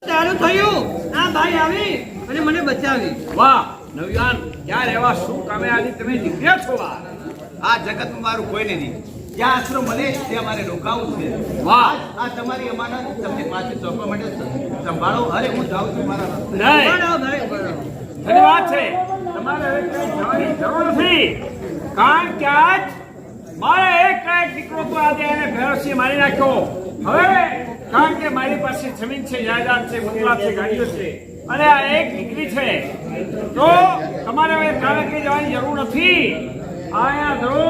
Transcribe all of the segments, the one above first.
ચાલુ થયું. આ ભાઈ આવી અને મને બચાવી. વાહ નવયાન, ક્યાં રહેવા શું કામે આજે તમે નીકળ્યા છો? આ જગતમાં મારું કોઈ નથી. જ્યાં આશરો મળે ત્યાં મારે રોકાવું છે. વાહ, આ તમારી અમાનત તમને પાછી સોંપવા માટે સંભાળો. અરે હું જાઉં છું મારા રસ્તે. નહીં, બરાબર, બરાબર. ધન્યવાદ છે. તમારે હવે કઈ જવાની જરૂર નથી, કારણ કે આજ મારા એક દીકરો તો આજે એને ભેરસી મારી નાખ્યો. હવે કારણ કે મારી પાસે જમીન છે, જાયદાદ છે, બંગલા છે, ગાડીઓ છે અને આ એક દીકરી છે, તો તમારે હવે કારકે જવાની જરૂર નથી. અહીંયા ધરો,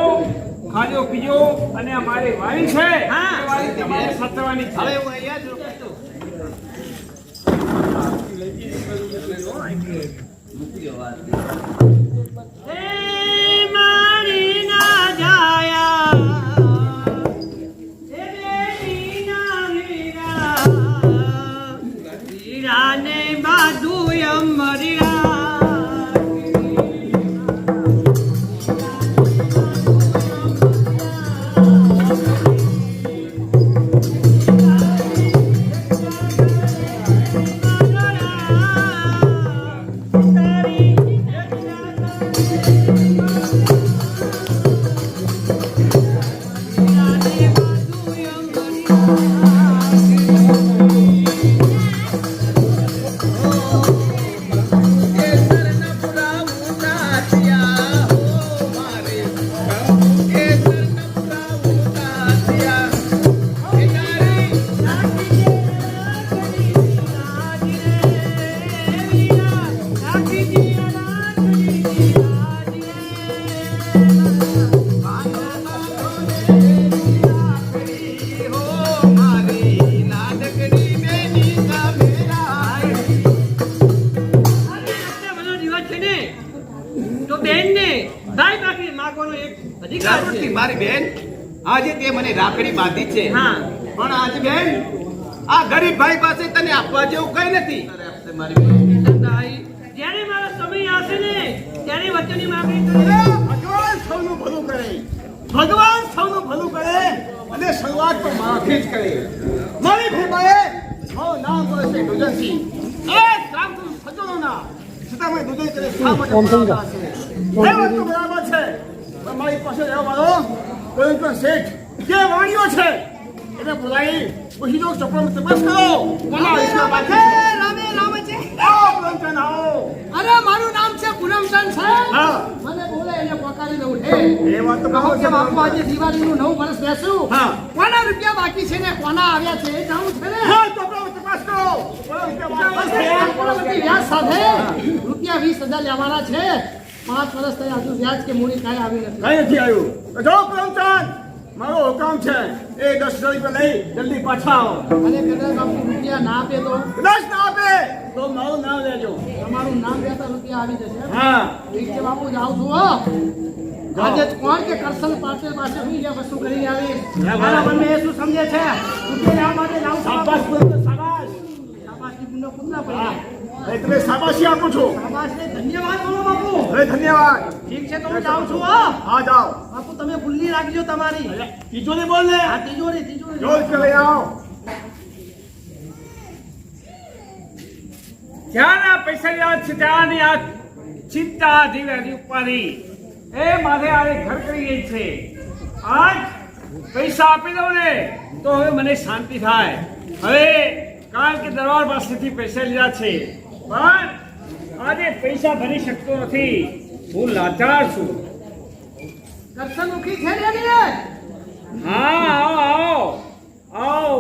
ખાજો પીજો અને આ મારી વાડી છે, હા. એ વાડી તમારે સાચવવાની છે. હવે હું અહીંયા જ રોકાઉં છું. મૂકી દો વાત. એ મારી ના જાયા, એ બેની ના વીરા, વીરાને બાજુ અમરિયા. જાગૃતિ મારી બેન, આજે તે મને રાખડી બાંધી છે. હા. પણ આજે બેન, આ ગરીબ ભાઈ પાસે તને આપવા જેવું કઈ નથી. આપશે મારી બેન. જ્યારે મારો સમય આવશે ને ત્યારે વચનની માંગણી કરે. ભગવાન સૌનું ભલું કરે, ભગવાન સૌનું ભલું કરે અને શરૂઆત તો માથી જ કરે. મારી ભીમાએ મારું નામ બોલે છે દુજનસિંહ. એ સામતું સજ્જનો ના છતાં મેં દુજન કરે શા માટે બોલાવતા હશે? એ વાત તો બરાબર છે, પણ મારી પાસે રહેવા વાળો કોઈ પણ શેઠ જે વાણીઓ છે એને બોલાવી પછી જો ચોપડામાં તપાસ કરો. કોના વિશ્વાસ બાકી છે? રામે રામ છે. આવો પ્રેમચંદ, આવો. અરે મારું નામ છે પૂનમચંદ છે. હા, મને બોલે એને પોકારી દઉં છે. એ વાત તો કહો કહો કે છો બાપુ આજે દિવાળીનું નવું વર્ષ બેસ્યું. હા. કોના રૂપિયા બાકી છે ને કોના આવ્યા છે એ જાણવું છે ને. હા, ચોપડામાં તપાસ કરો. કોના વિશ્વાસ બાકી છે? બધી વ્યાજ સાથે રૂપિયા 20,000 લેવાના છે. 5 વર્ષ થયા હજુ વ્યાજ કે મૂડી કાંઈ આવી નથી. કઈ નથી આવ્યું. તો જો પ્રેમચંદ, મારો હુકમ છે એ 10,000 રૂપિયા લઈ જલ્દી પાછા આવો. અને કદાચ બાપુ રૂપિયા ના આપે તો કદાચ ના આપે તો મારું નામ લેજો. તમારું નામ લેતા રૂપિયા આવી જશે. હા, ઠીક છે બાપુ, જાઉં છું હો. આજે કોણ કે કરશન પાટેલ પાસે હું જે વસ્તુ કરી આવી મારા મનને એ શું સમજે છે? રૂપિયા લેવા માટે જાઉં છું. શાબાશ પ્રેમચંદ, શાબાશ. શાબાશી ગુંડો ખુદના પડે. હવે તમે શાબાશી આપું છું. શાબાશને ધન્યવાદ બોલો બાપુ. હવે ધન્યવાદ. ઠીક છે તો હું જાઉં છું હો. હા, જાઓ. બાપુ તમે ભૂલી રાખજો તમારી. તિજોરી બોલ ને. આ તિજોરી તિજોરી. જો રૂપિયા લઈ આવો. જ્યાંના પૈસા લેવા છે ત્યાંની આ ચિંતા ધીરે ઉપાડી એ માથે આરે ઘર કરી ગઈ છે. આજ પૈસા આપી દઉં ને તો હવે મને શાંતિ થાય. હવે કારણ કે દરબાર પાસેથી પૈસા લીધા છે, પણ આજે પૈસા ભરી શકતો નથી. હું લાચાર છું. કરશનમુખી છે ને એની? હા, આવો આવો આવો.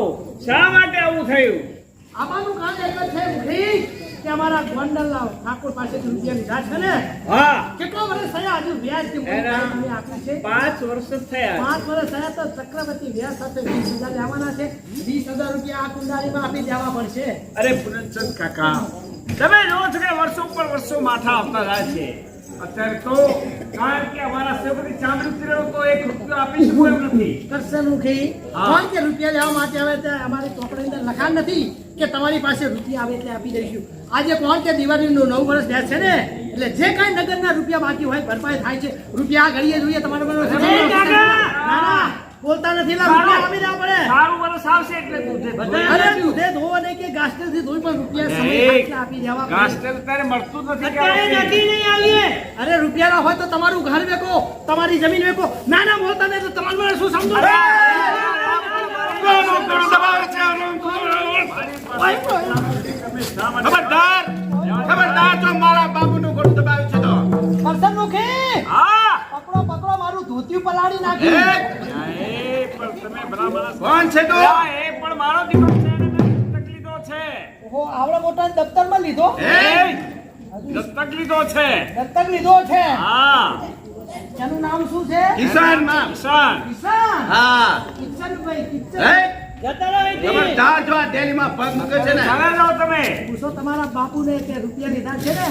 શા માટે આવું થયું? આમાંનું કારણ એક જ છે મુખી કે અમારા ગોંડલના ઠાકોર પાસેથી રૂપિયા લીધા છે ને. હા, કેટલો વર્ષ થયા હજુ વ્યાજ કે મૂડી એના કાંઈ આપ્યું છે? 5 વર્ષ જ થયા. 5 વર્ષ થયા તો ચક્રવર્તી વ્યાજ સાથે 20,000 લેવાના છે. 20,000 રૂપિયા આ કુંડાળીમાં આપી દેવા પડશે. અરે પૂનમચંદ કાકા, તમે જો છો કે વર્ષો પર વર્ષો માથા આવતા જાય છે. અત્યારે તો કારણ કે અમારા સેવકની ચામડી ઉતરેલો તો 1 રૂપિયો આપી શકું એમ નથી. કરશનમુખી હા. કોણ કે રૂપિયા લેવા માટે આવે ત્યાં અમારી ચોપડીની અંદર લખાણ નથી કે તમારી પાસે રૂપિયા આવે એટલે આપી દઈશું. આજે કોણ કે દિવાળીનું 9 વર્ષ બેસે ને એટલે જે કાંઈ નગરના રૂપિયા બાકી હોય ભરપાઈ થાય છે. રૂપિયા ઘડીએ જોઈએ તમારે બરોબર છે? ના, ના. બોલતા નથી લા રૂપિયા આપી દેવા પડે સારું વરસ આવશે એટલે દૂધે અરે દૂધે ધોવો નહીં કે ગાસ્ટેલ થી ધોઈ પણ રૂપિયા સમય ખાઈને આપી દેવા પડે. ગાસ્ટેલ તારે મળતું નથી કે અત્યારે નથી નહીં આવીએ. અરે રૂપિયા ના હોય તો તમારું ઘર વેકો, તમારી જમીન વેકો. ના ના બોલતા નહીં તો તમારું મને શું સમજો છો? ખબરદાર ખબરદાર જો મારા બાબુનું ગળું દબાવ્યું છે તો કરસનમુખી, હા પકડો પકડો, મારું ધોતિયું પલાળી નાખી. એ પણ તમે બરાબર કોણ છે તું? એ પણ મારો દીકરો છે અને મેં દત્તક લીધો છે ઓહો, આવડા મોટા દફતરમાં લીધો, દત્તક લીધો છે દત્તક લીધો છે. હા એનું નામ શું છે? કિશન માં કિશન કિશન. હા કિશનભાઈ, કિશન. હે જતા રહો અહીંથી. ખબરદાર જો આ ડેલીમાં પગ મૂકે છે ને ચાલે જાઓ તમે પૂછો તમારા બાપુને કે રૂપિયા લીધા છે ને,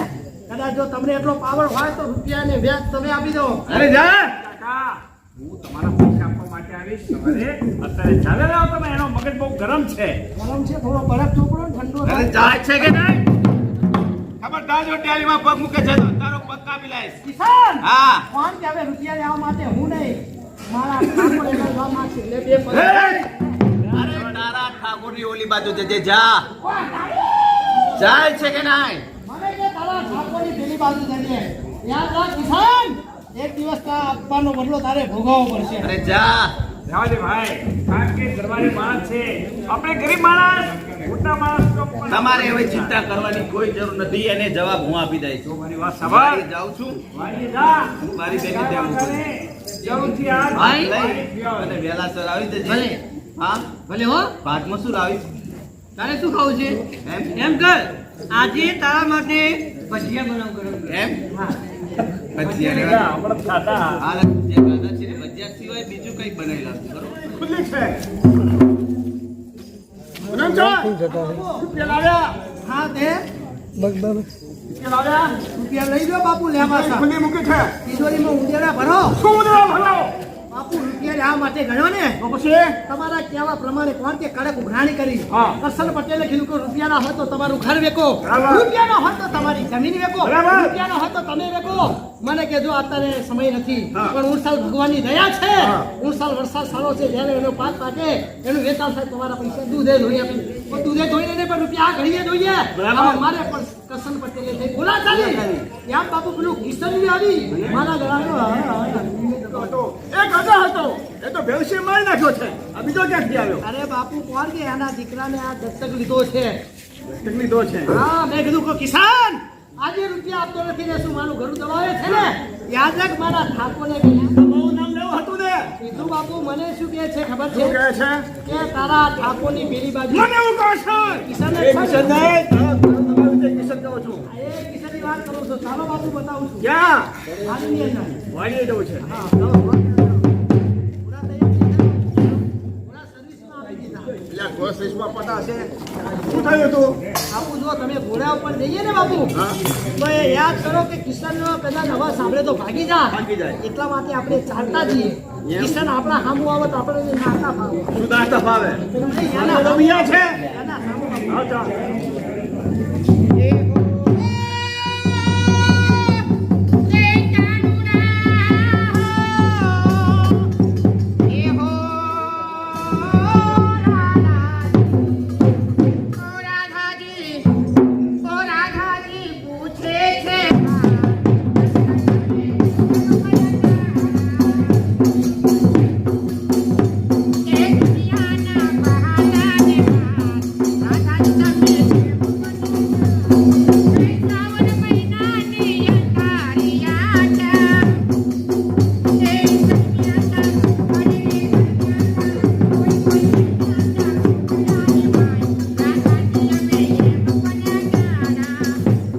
કદાચ જો તમને એટલો પાવર હોય તો રૂપિયાને વ્યાજ તમે આપી દો. અરે જા કાકા હું તમારા પૈસા આપવા માટે આવીશ સવારે અત્યારે ચાલે જાઓ તમે એનો મગજ બહુ ગરમ છે ગરમ છે, થોડો બરફ ચોપડો ને ઠંડો અરે થાય. જાય છે કે નહીં ખબરદાર જો ડેલીમાં પગ મૂકે છે તો તારો પગ કાપી લાઈશ કિશન, હા કોણ કે હવે રૂપિયા લેવા માટે હું નહીં, મારા ઠાકોર એના જવા માંગશે. એટલે બે પૈસા. હે! અરે તારા ઠાકોરની ઓલી બાજુ જજે જા જાય છે કે નહીં મને કે તારા ઠાકોરની પેલી બાજુ જજે. યાદ રાખ કિશન, એક દિવસ તા આપવાનો બદલો તારે ભોગવવો પડશે. અરે જા જવા દે ભાઈ કારણ કે ઘરવાળી માણસ છે આપણે ગરીબ માણસ મોટા માણસ તો પણ તમારે એવી ચિંતા કરવાની કોઈ જરૂર નથી એને જવાબ હું આપી દઈશ જો મારી વાત સાંભળ જાઉં છું વાડીએ જા હું મારી બેની ત્યાં મૂકું છું. જરૂરથી આ ભાઈ અને વેલાસર આવી જજે ભલે. હા ભલે હો, ભાતમાં શું લાવીશ તારે શું ખાવું છે? એમ એમ કર, આજે તારા માટે ભજીયા બનાવ ગરમ ગરમ. એમ હા. ભજીયા હમણાં ખાતા હાલ ભજીયા ખાધા છે ભજીયા સિવાય બીજું કંઈક બનાવી લાવશું બરોબર ખુલ્લી છે રૂપિયા લાવ્યા? હા તે રૂપિયા લાવ્યા? રૂપિયા લઈ લો બાપુ, લેવા છે. ખુલ્લી મૂકી છે તિજોરીમાં ઊંધિયાના ભરો. શું ઉધડો ભલાવો બાપુ રૂપિયા લેવા માટે ગણ્યો ને, તો પછી તમારા કહેવા પ્રમાણે કોણ કે કડક ઉઘરાણી કરી. હા. કરશન પટેલે કીધું કે રૂપિયા ના હોય તો તમારું ઘર વેકો, બરાબર. રૂપિયા ના હોય તો તમારી જમીન વેકો, બરાબર. રૂપિયા ના હોય તો તમે વેકો. મને કે જો અત્યારે સમય નથી, હા. પણ ઉણસાલ ભગવાનની દયા છે. હા. ઉણસાલ વરસાદ સારો છે, જ્યારે એનો પાક પાકે એનું વેચાણ થાય તમારા પૈસા દૂધે ધોઈ આપી. પણ દૂધે ધોઈને નહીં, પણ રૂપિયા આ ઘડીએ જોઈએ. બરાબર. આમાં મારે પણ કરશન પટેલે થઈ બોલા ચાલી. એમ બાપુ પેલું કિશન બી આવી મારા ગળાનો એક હજાર હતો એ તો ભેવસી મારી નાખ્યો છે આ બીજો ક્યાંથી આવ્યો અરે બાપુ કોણ કે એના દીકરાને આ દત્તક લીધો છે. કેટલી દો છે હા, મેં કીધું કે કિસાન આજે રૂપિયા આપતો નથી ને શું મારું ઘરું દબાવે છે ને, યાદ રાખ મારા ઠાકોરને કીધું. બહુ નામ લેવું હતું ને કીધું બાપુ મને શું કહે છે ખબર શું છે કહે છે કે તારા ઠાકોરની પેલી બાજુ મને એવું કહો છો કિશનને એ કિશન નહીં કિશન કહું છું એ કિશનની વાત કરું છું, ચાલો બાપુ બતાવું છું. ક્યાં આની અંદર. વાડીએ જવું છે હા, ચાલો. પૂરા તૈયાર થઈ ગયા? પૂરા સર્વિસમાં આપી દીધા. એટલે ગ્રોસરીમાં પતા છે શું થયું હતું બાપુ જો તમે ઘોડા ઉપર જઈએ ને બાપુ, તો એ યાદ કરો કે કિશન પેલા નવા સાંભળે તો ભાગી ભાગી જાય. જાય. એટલા માટે આપણે ચાલતા જઈએ. કિશન આપણા સામું આવે તો આપણે નાતા ફાવે. શું દાસ્તા ફાવે એના રમિયા છે એના સામું હા ચાલ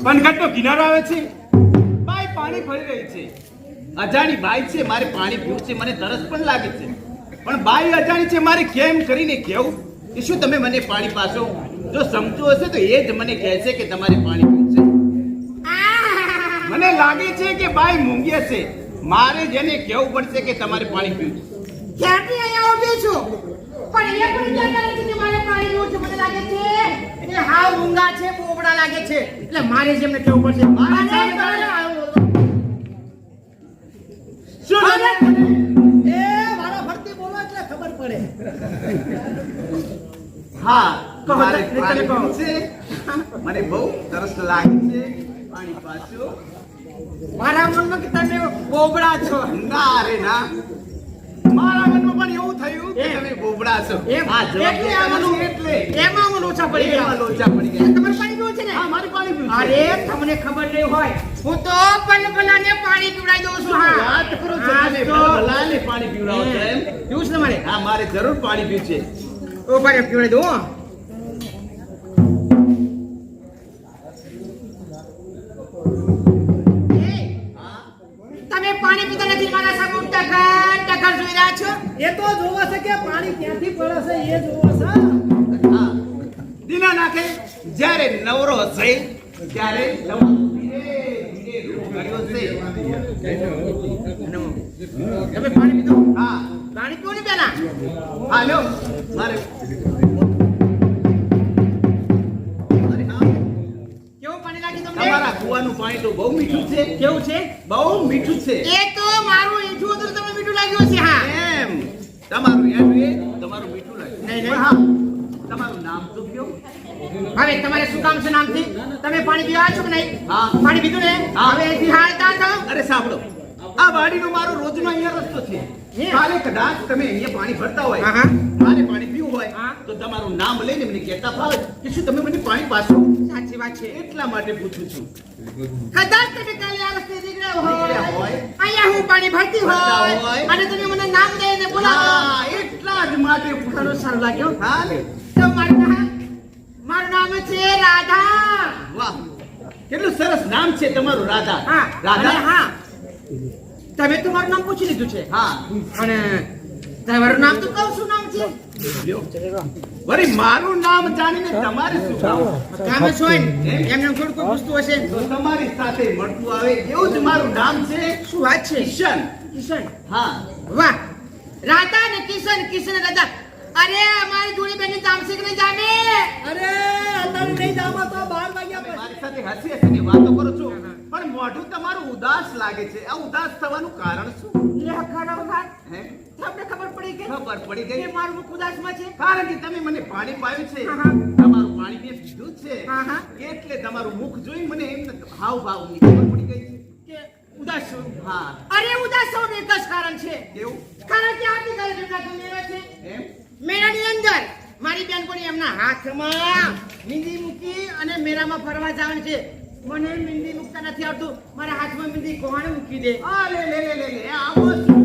પનઘટનો કિનારો આવે છે બાઈ પાણી ભરી રહી છે અજાણી બાઈ છે મારે પાણી પીવું છે મને તરસ પણ લાગે છે પણ બાઈ અજાણી છે મારે કેમ કરીને કહેવું કે શું તમે મને પાણી પાશો જો સમજવું હશે તો એ જ મને કહે છે કે તમારે પાણી પીવું છે મને લાગે છે કે બાઈ મૂંગી હશે મારે જેને કહેવું પડશે કે તમારે પાણી પીવું છે ક્યાંથી અહીંયા ઊભી છું પણ એ પણ ક્યાં કરે છે કે મારે પાણી પીવું છે મને લાગે છે એ હાવ મૂંગા છે બોબડા લાગે છે એટલે મારે જ એમને કેવું પડશે મારે શું એ વારા ફરતી બોલો એટલે હા કહો, મારે તમે પાણી કહો. પીવું છે. મને બહુ તરસ લાગી છે. પાણી પાછો. મારા મનમાં કે તમે બોબડા છો. ના રે ના. મારા મનમાં પણ એવું થયું કે તમે બોબડા છો. એમ? આ જવાબ એટલે દેતા આમાં નથી એટલે. એમાં હું લોચા પડી એમાં ગયા. લોચા પડી ગયા. તમારે પાણી પીવું છે ને? હા, મારે પાણી પીવું છે. અરે તમને ખબર નહીં હોય હું તો પલપલાને પાણી પીવડાવી દઉં છું. હા વાત કરો છો હા, તમે. તો. ભલાને પાણી પીવડાવો છો એમ? પીવું છે તમારે? હા, મારે જરૂર પાણી પીવું છે. ઓ ભાઈ પીવડાવી દઉં હો. એ, તમે પાણી પીતા નથી મારા સામે ટકર જોઈ રહ્યા છો. એ તો જોવા છે કે પાણી ક્યાંથી પડે છે એ જોવા છે. હા. દીના નાખે જ્યારે નવરો હશે ત્યારે નવાનું ધીરે ધીરે રૂપ કર્યો છે. તમે પાણી પીધું? હા. પાણી પીવું ને પેલા. હા, લ્યો. મારે અરે હા. કેવું પાણી લાગ્યું તમને? તમારા કુવાનું પાણી તો બહુ મીઠું છે. કેવું છે? બહુ મીઠું છે. એ તો મારું મીઠું હતું તમે મીઠું લાગ્યું છે. હા એમ તમારું યાદ રે તમારું મીઠું લાગે. નહીં, નહીં. પણ હા, તમારું નામ તો કયો? હવે તમારે શું કામ છે નામથી? તમે પાણી પીવા છો કે નહીં? હા. પાણી પીધું ને? હા. હવે એથી હાલતા થાઓ. અરે સાંભળો, આ વાડીનો મારો રોજનો અહીંયા રસ્તો છે. હે? કાલે કદાચ તમે અહીંયા પાણી ભરતા હોય, હા, હા. મારે પાણી પીવું હોય, હા. તો તમારું નામ લઈને મને કહેતા ફાવે કે શું તમે મને પાણી પાશો? સાચી વાત છે. એટલા માટે પૂછું છું. કદાચ તમે કાલે આ રસ્તે નીકળ્યા નીકળ્યા હોય, હોય. અહીંયા હું પાણી ભરતી ભરતા હોય હોય. અને તમે મને નામ દઈને બોલાવો. હા, એટલા જ માટે ઘણું પૂછું. સારું લાગ્યું. હા ને? તો મારું નામ છે રાધા. વાહ, કેટલું સરસ નામ છે તમારું, રાધા. હા રાધા. અને હા તમે તો મારું નામ પૂછી લીધું છે હા. અને તમારું નામ તો કહું શું નામ છે? લ્યો. વળી મારું નામ જાણીને તમારે શું કામ? કામ જ હોય ને. એમને થોડું કોઈ પૂછતું હશે. તો તમારી સાથે મળતું આવે એવું જ મારું નામ છે. શું વાત છે? કિશન. કિશન. હા. વાહ રાધા ને કિશન, કિશન ને રાધા. અરે અમારી જોડી બેન જામશે કે નહીં જામે? અરે અત્યારે નહીં જામા તો 12 વાગ્યા તમે પછી. મારી સાથે હસી હસીને વાતો કરો છો, પણ મોઢું તમારું ઉદાસ લાગે છે. આ ઉદાસ થવાનું કારણ શું? લે ખરો વાત. હે? તમને ખબર પડી કે ખબર પડી કે ગઈ. મારું મુખ ઉદાસમાં છે? કારણ કે તમે મને પાણી પાયું છે. હા, હા. તમારું પાણી મેં પીધું જ છે. હા, હા. એટલે તમારું મુખ જોઈ મને એમ હાવભાવની ખબર પડી ગઈ છે. કે ઉદાસ છું. હા. અરે ઉદાસ થવાનું એક જ કારણ છે. કેવું? કારણ કે આવતીકાલે જમનાથનો મેળો છે. એમ? મેળાની અંદર મારી બેનપણી એમના હાથમાં મીંદી મૂકી અને મેળામાં ફરવા જવાનું છે. મને મીંદી મૂકતા નથી આવતું. મારા હાથમાં મીંદી કોણ મૂકી દે? આ લે લે લે લે લે. આવો શું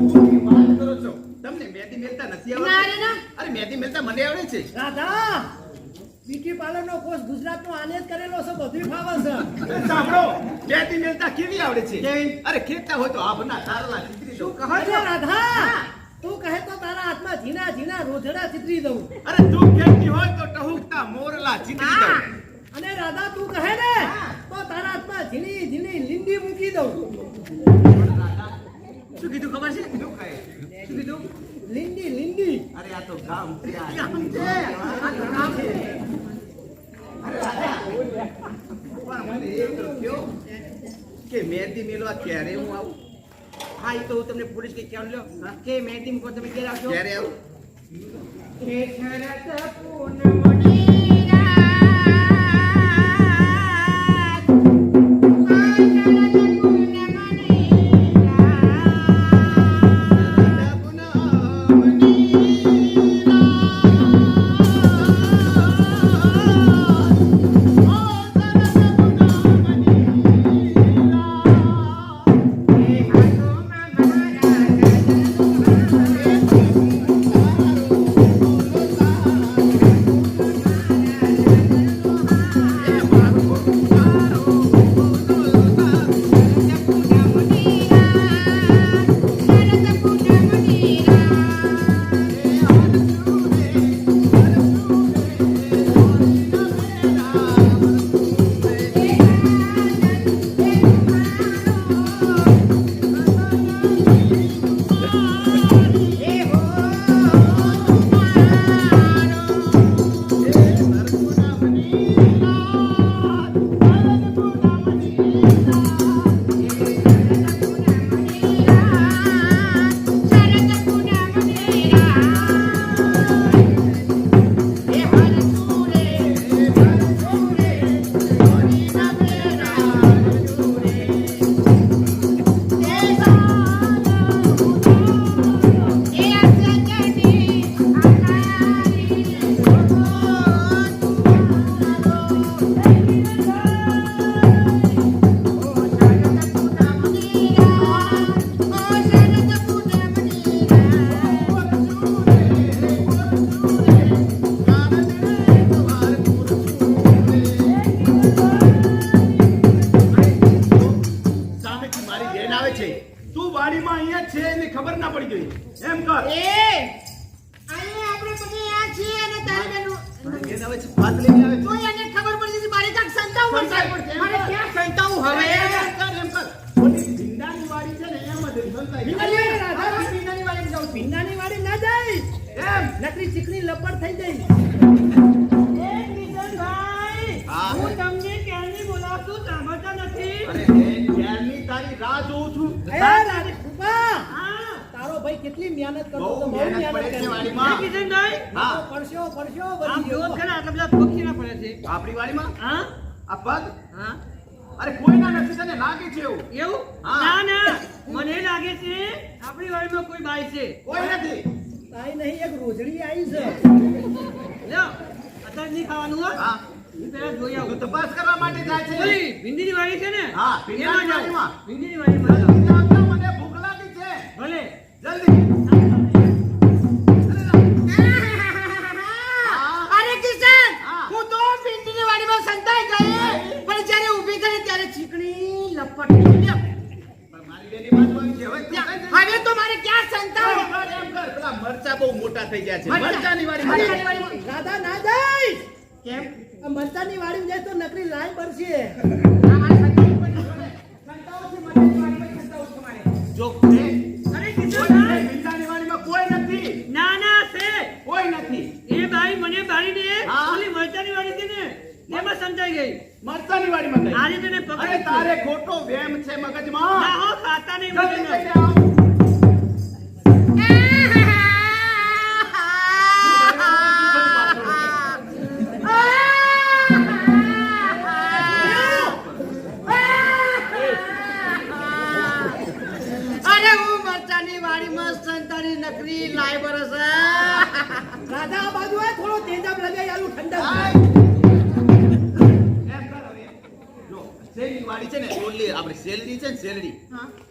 વાત કરો છો? તમને મહેંદી મેલતા નથી ના રે આવડતું? ના. અરે મહેંદી મેલતા મને આવડે છે. રાધા બ્યુટી પાર્લર નો કોર્સ ગુજરાતનો આને જ કરેલો છે, બધું ફાવે છે. અરે સાંભળો, મહેંદી મેલતા કેવી આવડે છે? કેવી? અરે ખેંચતા હોય તો આભના તારલા ચીતરી દઉં. કહો છો રાધા, તું કહે તો તારા હાથમાં ઝીણા ઝીણા રોજડા ચિતરી દઉં. અરે તું ખેંચતી હોય તો ટહુકતા મોરલા ચીતરી હા. દઉં. અને રાધા તું કહે ને તો તારા હાથમાં ઝીણી ઝીણી લીંડી મૂકી દઉં. શું કીધું ખબર છે? શું કહે? શું કીધું? લીંડી લીંડી. અરે આ તો ગામ છે. આમ છે. આ તો આમ છે. અરે રાધા, પણ મને એ તો કહો કે મહેંદી મેલવા ક્યારે હું આવું? હા એ તો હું તમને પોલીસ કે કેમ લ્યો કે મહેંદી મૂકો તમે ક્યારે આવશો? ક્યારે આવું? હે શરત પૂનમની રાત, આ શરત પૂનમની હે હાથોમાં મારા એમ કર અહીંયા આપણે બધી આ છીએ અને તારી બેન બેન હવે ભાત લઈને આવે તો એને ખબર પડી જશે મારે કાંઈક સંતાવું સંતાવું પડશે પડશે. મારે ક્યાં સંતાવું હવે એમ કર મોટી ભીંડાની વાડી છે ને એમાં જ સંતાઈ ભીંડાની વાડી, ભીંડાની વાડીમાં જાઉં છું. ભીંડાની વાડી ના જાય એમ નકરી ચીકણી લપટ થઈ ગઈ એ કિશનભાઈ હા. હું તમને ક્યારની બોલાવું છું સાંભળતા નથી અરે બેન ક્યારની તારી રાહ જોઉં છું એ તારી કૃપા હા તારો ભાઈ કેટલી મહેનત કરતો બહુ હતો, મહેનત પડે છે કરી. વાડીમાં. કિશનભાઈ હા. પરસ્યો આમ વળી જુઓ ગયો. ખરા આટલા બધા પક્ષી ના પડે છે આપણી વાડીમાં હા આ પગ હા અરે કોઈના નથી તને લાગે છે એવું એવું હા. ના ના મને લાગે છે આપણી વાડીમાં કોઈ બાઈ છે કોઈ નથી તાઈ નહીં એક રોજડી આવી છે લ્યો અત્યારે નહીં ખાવાનું હો હા હું પહેલા જોઈ તું આવું તપાસ કરવા માટે જાય છે ઓલી ભીંડીની વાડી છે ને હા, ભીંડાની એમાં જાઓ. વાડીમાં. ભીંડીની વાડીમાં જાઓ. જલ્દી આવજો, મને ભૂખ લાગી છે ભલે જલ્દી અરે કિશન હા. હું તો ભીંડીની વાડીમાં સંતાઈ ગઈ પણ જ્યારે ઊભી કરી ત્યારે ચીકણી લપટ થઈ ગઈ. પણ મારી બેની બાજુવાળી છે હવે તું કઈ જઈ? હવે તો મારે ક્યાં સંતાવું એમ કર, પેલા મરચાં બહુ મોટા થઈ ગયા છે મરચાં. મરચાંની મરચાંની વાડી વાડીમાં. રાધા ના જાય કેમ આ મરચાની વાડીમાં જાય તો નકરી લાઈન પડશે આ મારે સંતાવું પડશે. સંતાવું છે, મરચાંની વાડીમાં સંતાવું છે મારે. જો એ, અરે કોઈ કિશનભાઈ નથી, ભીંડાની વાડીમાં કોઈ નથી ના ના છે કોઈ નથી એ બાઈ મને બાળીને હા. ઓલી મરચાંની વાડી છે ને એમાં સંતાઈ ગઈ મરચાંની વાડીમાં ગઈ. આજે તને અરે પકડી તારે ખોટો વેમ છે મગજમાં ના હો ખાતા નહીં જલ્દી મને જઈને આવ. અરે હું મરચાની વાડીમાં સંતાની નકરી લાઈ બરસ રાધા આ બાજુ આય થોડો તેજાબ લગાઈ આલું ઠંડક આય. એમ કર હવે. જો, શેરડીની વાડી છે ને ઓલી આપણે શેરડી છે ને શેરડી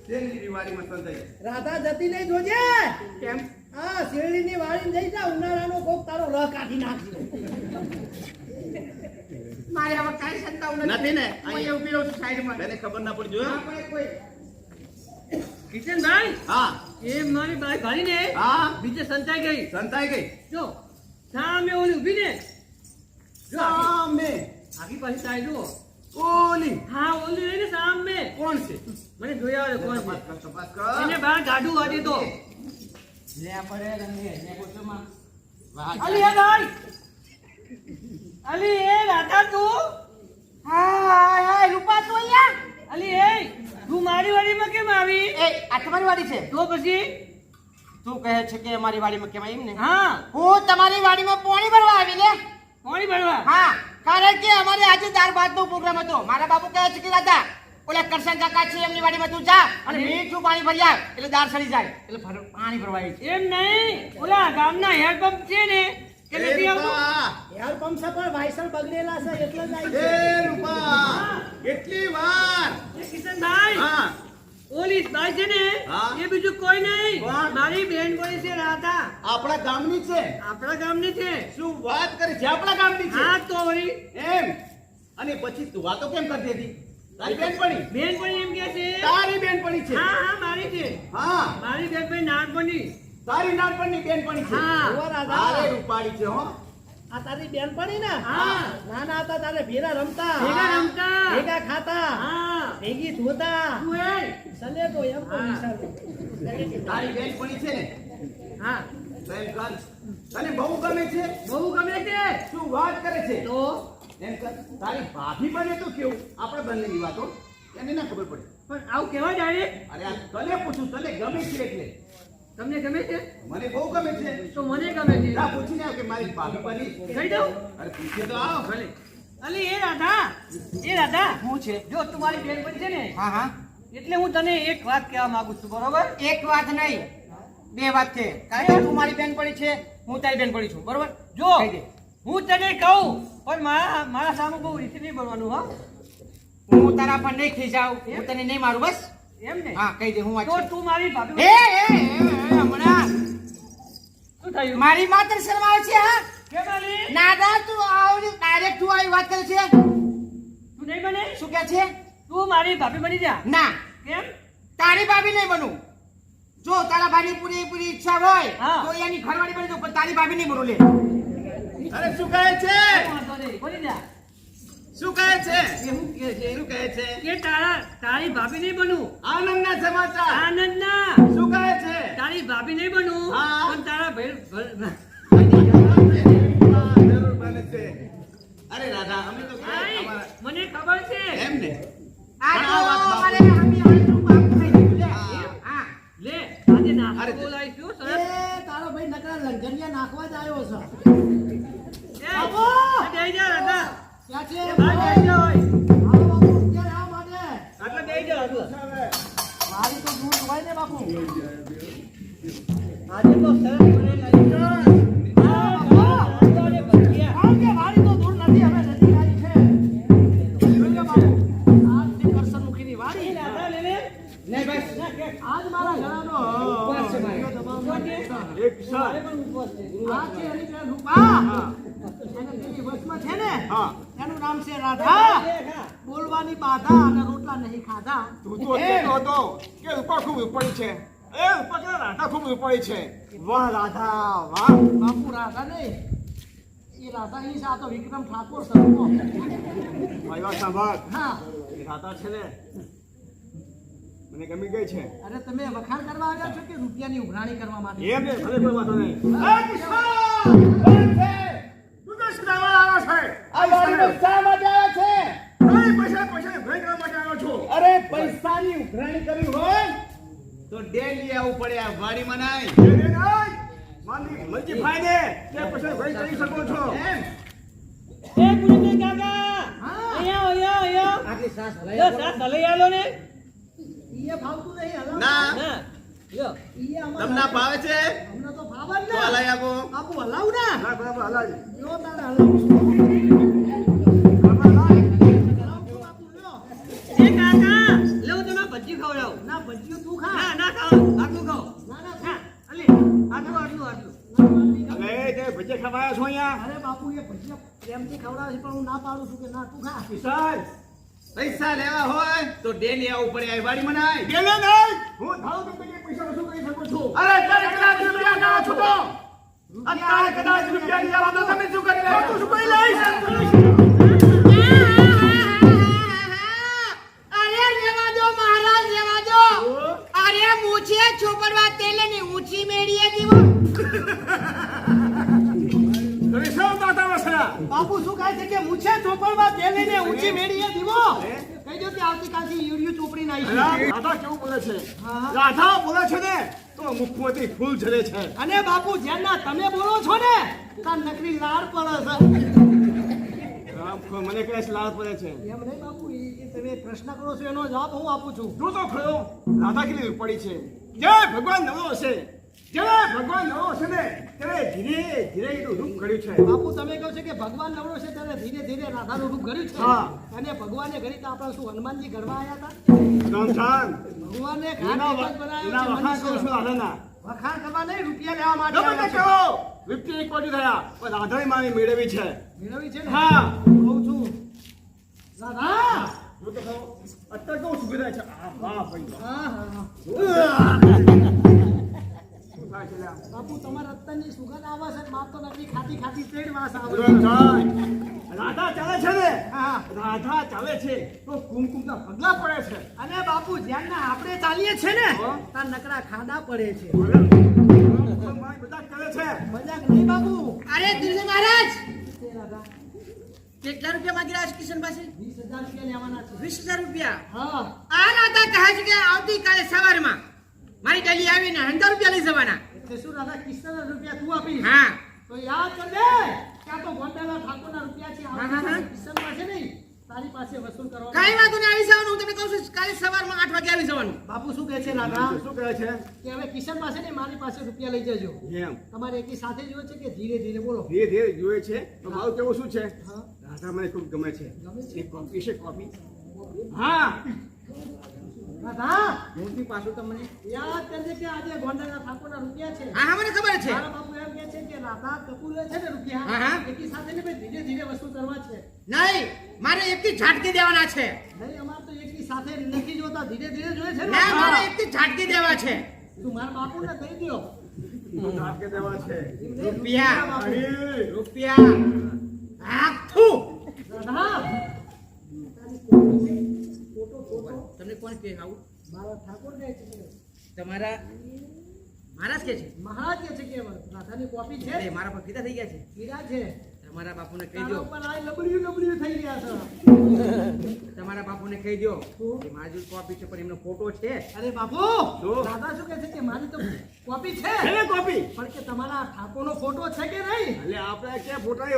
શેરડીની વાડીમાં સંતાઈ. રાધા જતી નહીં જોજે કેમ હા શેરડીની વાડીમાં જઈ જા ઉનાળાનો કોક તારો રહ કાઢી નાખશે મારે હવે કાંઈ સંતાવું નથી ને? હું અહીંયા ઊભી રહું છું સાઈડમાં. તને ખબર ના પડી જોયો ના પડે કોઈ. કિશનભાઈ હા એ મારી બાઈ ભાળીને હા બીજે સંતાઈ ગઈ સંતાઈ ગઈ જો સામે ઓલી ઊભી ને જો સામે આગી પાછી સાઈડ જુઓ ઓલી હા ઓલી રહી ને સામે કોણ છે મને જોયા આવે કોણ છે તપાસ કર એને બહાર ગાડું વાગે તો અલી એ ભાઈ અલી એ રાધા તું હા રૂપા તું અહીંયા અલી એ તું મારી વાડીમાં કેમ આવી એ આ તમારી વાડી છે તો પછી તું કહે છે કે અમારી વાડીમાં કેમ આવી ને હા હું તમારી વાડીમાં પાણી ભરવા આવી લે પાણી ભરવા હા કારણ કે અમારે આજે દાળ ભાત નો પ્રોગ્રામ હતો મારા બાપુ કહે છે કે દાદા ઓલા કરશન કાકા છે એમની વાડીમાં તું જા અને મીઠું પાણી ભરી આવ એટલે દાળ સડી જાય એટલે પાણી ભરવા આવી છે એમ નહીં ઓલા ગામના હેન્ડપંપ છે ને કે નથી આવતું રૂપા યાર પંપ પણ વાયસર બગડેલા છે એટલે જ આવી એ છે રૂપા કેટલી વાર એ કિશનભાઈ હા ઓલી બાઈ છે ને હા. એ બીજું કોઈ નહીં કોણ? મારી બેનપણી છે રાધા આપણા ગામની છે આપણા ગામની છે શું વાત કરે છે આપણા ગામની છે હા તો વળી એમ અને પછી તું વાતો કેમ કરતી હતી તારી બેનપણી બેનપણી એમ કે છે તારી બેનપણી છે હા હા મારી છે હા મારી બેનપણી નાનપણી તારી નાનપણની બેનપણી છે હા. જુઓ રાધા તારે રૂપાળી છે હો આ તારી બેનપણી ને હા. નાના હતા તારે ભેરા રમતા ભેગા રમતા. ભેગા ખાતા હા ભેગી ધોતા તું એ સલેટો એમ તો હા. વિચારું તારી બેનપણી છે ને હા તો એમ કર તને બહુ ગમે છે બહુ ગમે છે શું વાત કરે છે તો એમ કર તારી ભાભી બને તો કેવું આપણે બંનેની વાતો એને ના ખબર પડે પણ આવું કેવા જાય અરે આ તને પૂછું તને ગમે છે એટલે તમને ગમે છે મને બહુ ગમે છે તો મને ગમે છે જા પૂછીને આવ કે મારી ભાભી બની કહી દઉં અરે પૂછે તો આવ ભલે અલી એ રાધા શું છે જો તું મારી બેનપણી છે ને હા હા એટલે હું તને એક વાત કહેવા માંગુ છું બરોબર એક વાત નહીં બે વાત છે કારણ કે તું મારી બેનપણી છે હું તારી બેનપણી છું બરોબર જો કહી દે. હું તને કહું પણ મારા સામે બહુ રીતે નહીં બોલવાનું હા હું તારા પર નહીં ખીજાવ હું તને નહીં મારું બસ એમ ને હા કહી દે હું વાત તો છે. તું મારી ભાભી હમણાં શું થયું મારી માત્ર શરમ આવે છે હા કેમ આલી નાદા તું આવડી ડાયરેક્ટ તું આવી વાત કરે છે તું નહીં બને શું કે છે તું મારી ભાભી બની જા ના કેમ તારી ભાભી નહીં બનું જો તારા ભાઈની પૂરી ઈચ્છા હોય હા. તો એની ઘરવાળી બની જાઉં, પણ તારી ભાભી નહીં બનવું લે. અરે શું કહે છે વાંધો નહીં, બોલી જા. શું કહે છે એ શું કહે છે? શું કહે છે કે તારી ભાભી નહીં બનવું. આનંદના સમાચાર આનંદના. શું કહે છે તારી ભાભી નહીં બનવું. હા. પણ તારા ભાઈ જરૂર બને છે અરે રાધા અમે તો આય, અમારા મને ખબર છે. એમ ને આ પણ તો આ વાત અમારે હમી હમીનું કામ થઈ ગયું લે. હા. હા. લે આજે નાસ્તો અરે, બોલાવીશું સરસ. તારો ભાઈ નકરા લંગરિયા નાખવા જ આવ્યો છે એ, આ બેહી જા રાધા. ક્યાં છે આ બેહી જા હોય. આવો બાપુ અત્યારે આવો માટે આટલે બેહી જા આટલે. મારી તો દૂર હોય ને બાપુ આજે તો સરસ મને લાગી છે. આ રાધા ને ભજીયા. કારણ કે મારી તો દૂર નથી હવે નજીક આવી છે જોઈએ બાપુ આજથી કરસનમુખીની વાડી એ રાધા લે લે. નહીં બસ. આજ મારા ઘરનો ઉપવાસ છે મારે. એક સર આ છે હરિચરણ રૂપા અને તેની વશમાં છે ને હા એનું નામ છે રાધા બોલવાની બાધા અને રોટલા નહીં ખાધા તું તો કહેતો હતો કે રૂપા ખૂબ ઉપડી છે એ રૂપા કે રાધા ખૂબ ઉપડી છે વાહ રાધા વાહ બાપુ રાધા નહીં એ રાધા ઈ છે આ તો વિક્રમ ઠાકોર સરનો મારી વાત સાંભળ હા એ રાધા છે ને મને ગમી ગઈ છે અરે તમે વખાણ કરવા આવ્યા છો કે રૂપિયાની ઉઘરાણી કરવા માટે એમ ને ભલે કોઈ વાંધો નહીં એ કિશન કોણ છે તું તો સુદામા આવ્યો છે આ વાડીમાં શા માટે આવ્યા છે નહીં પૈસા ભેગા કરવા માટે આવ્યો છું અરે પૈસાની ઉઘરાણી કરવી હોય તો ડેલી આવવું પડે આ વાડીમાં નહીં નહીં માની મરજી ફાયદે તે પૈસા ભેગ કરી શકો છો એમ એ પુરુષ કાકા. હા. અહીંયા. આટલી સાસ લો, સાસ હલાઈ આલો ને. ઈએ ભાવતું નહીં હલો ના ના. લ્યો. ઈએ અમારે તમને ભાવે છે અમને તો ભાવે જ તો ને હલાઈ આપો બાપુ હલાવું ને ના બરાબર હલાવી લ્યો તારે હલાવું હલાવું બાપુ લ્યો એ કાકા, લે હું તને ભજી ખવડાવું. ના ભજીયું તું ખા ના, ના ખાવ. આટલું ખાવ. ના ના ના, અલી, આટલું. હવે તે ભજે ખવાયા છો અહીંયા અરે બાપુ એ ભજીયા પ્રેમથી ખવડાવે છે પણ હું ના પાડું છું કે ના તું ખા કિશન પૈસા લેવા હોય તો ડેલી આવવું પડે આ વાડી મનાય ગેલે નહીં હું ધારો તો કઈ પૈસા વસૂલ કરી શકું છું અરે અત્યારે કદાચ રૂપિયા ના છૂટો અત્યારે કદાચ રૂપિયા ની લેવા તો તમે શું કરી રહ્યા છો? તું શું કરી લઈશ અરે લેવા દો મહારાજ લેવા દો અરે મૂછે ચોપડવા તેલની ઊંચી મેળીએ દીવો તમે શું માતા વસરા બાપુ શું કહે છે કે મૂછે ચોપડમાં તેલ લઈને ઊંચી મેળીએ દીવો કહી દો કે આવતીકાલથી યુરિયું ચોપડી નાખી રાધા કેવું બોલે છે હા. રાધા બોલે છે ને તો મુખમાંથી ફૂલ ઝરે છે અને બાપુ જેના તમે બોલો છો ને તાર નકરી લાડ પડે મને કહે છે લાલ પડે છે છે એમ નહીં બાપુ એ તમે પ્રશ્ન કરો છો એનો જવાબ હું આપું છું જો તો ખરો રાધા કેટલી પડી છે જે ભગવાન નવો હશે જ્યારે ભગવાન નવો હશે ને ત્યારે ધીરે ધીરે એનું રૂપ કર્યું છે બાપુ તમે કહો છો કે ભગવાન નવરો છે ત્યારે ધીરે ધીરે રાધાનું રૂપ ઘડ્યું છે હા. અને ભગવાને ઘડી તો આપણે શું હનુમાનજી ઘડવા આવ્યા રામજાન હતા ભગવાને એના ઘાટ બનાવ્યો એના છે વખાણ કરું છું મનુષ્ય. રાધાના વખાણ કરવા નહીં રૂપિયા લેવા માટે ગમે તે આવ્યા છે. કહો વિપત્તિ એક બાજુ થયા પણ રાધાએ મારી મેળવી છે મેળવી છે ને હા. કહું છું રાધા જો તો ખરો અત્યારે કેવું સુખી થાય છે આ વાહ ભાઈ વાહ. હા હા હા. શું થાય છે લ્યા? બાપુ તમારા અત્યારની સુગંધ આવે છે માર તો નકરી ખાતી ખાતી પેટ વાસ આવે છે. રાધા રાધા ચાલે છે ને હા રાધા ચાલે છે તો કુમકુમના પગલા પડે છે અને બાપુ જ્યારના આપણે ચાલીએ છે ને હા. તાર નકરા ખાડા પડે છે બધા કરે છે મજાક નહીં બાપુ અરે દિલ્હી મહારાજ તે રાધા કેટલા રૂપિયા માંગી રહ્યા છો કિશન પાસે 20,000 રૂપિયા લેવાના છે 20,000 રૂપિયા હા આ રાધા કહે છે કે આવતીકાલે સવારમાં મારી ડેલી આવીને 100 રૂપિયા લઈ જવાના એટલે શું રાધા 30,000 રૂપિયા તું આપીશ હા તો યાદ કરજે ક્યાં તો ગોંડલા ઠાકોરના રૂપિયા છે હા, હા, હા. કિશનમાં છે નહીં તારી પાસે વસૂલ કરવા કાઈ વાંધો નહીં આવી જવાનું હું તમને કહું છું કાલે સવારમાં 8 વાગે આવી જવાનું બાપુ શું કહે છે રાધા શું કહે છે કે હવે કિશન પાસે ને મારી પાસે રૂપિયા લઈ જજો એમ તમારે એકી સાથે જોવે છે કે ધીરે ધીરે બોલો ધીરે ધીરે જોઈએ છે તો મારું કેવું શું છે હા રાધા મને ખૂબ ગમે છે ગમે છે? એક કોફી છે કોફી હા રાધા મોટી પાછું તમને યાદ કરજે કે આજે ગોંડલા ઠાકોરના રૂપિયા છે હા હા મને ખબર છે મારા બાપુ એમ કહે છે કે રાધા કપૂર છે ને રૂપિયા હા, હા. એકી સાથે ને ભાઈ ધીરે ધીરે વસૂલ કરવા છે નહીં મારે એકથી ઝાટકી દેવાના છે નહીં અમારે તો એકી સાથે નથી જોતા ધીરે ધીરે જોઈએ છે ને ના મારે એકથી ઝાટકી દેવા છે તું મારા બાપુને કહી દ્યો. નામ કે દેવા છે રૂપિયા અરે રૂપિયા આખું રાધા, તમને કોણ કહે આવું મારા ઠાકોર કહે છે કે તમારા મહારાજ કે છે મહારાજ કહે છે કે રાધાની કોપી છે, અરે મારા પર કીધા થઈ ગયા છે હીરા છે. તમારા બાપુને કહી તારા દો ઉપર આ લબડ્યું થઈ ગયા છે. તમારા બાપુને કહી દો કે મારી જોડે કોપી છે પણ એમનો ફોટો છે અરે બાપુ, દાદા શું કહે છે કે મારી તો કોપી છે, એને કોપી પણ કે તમારા ઠાકોરનો ફોટો છે કે નહીં? એટલે આપણે કે ફોટા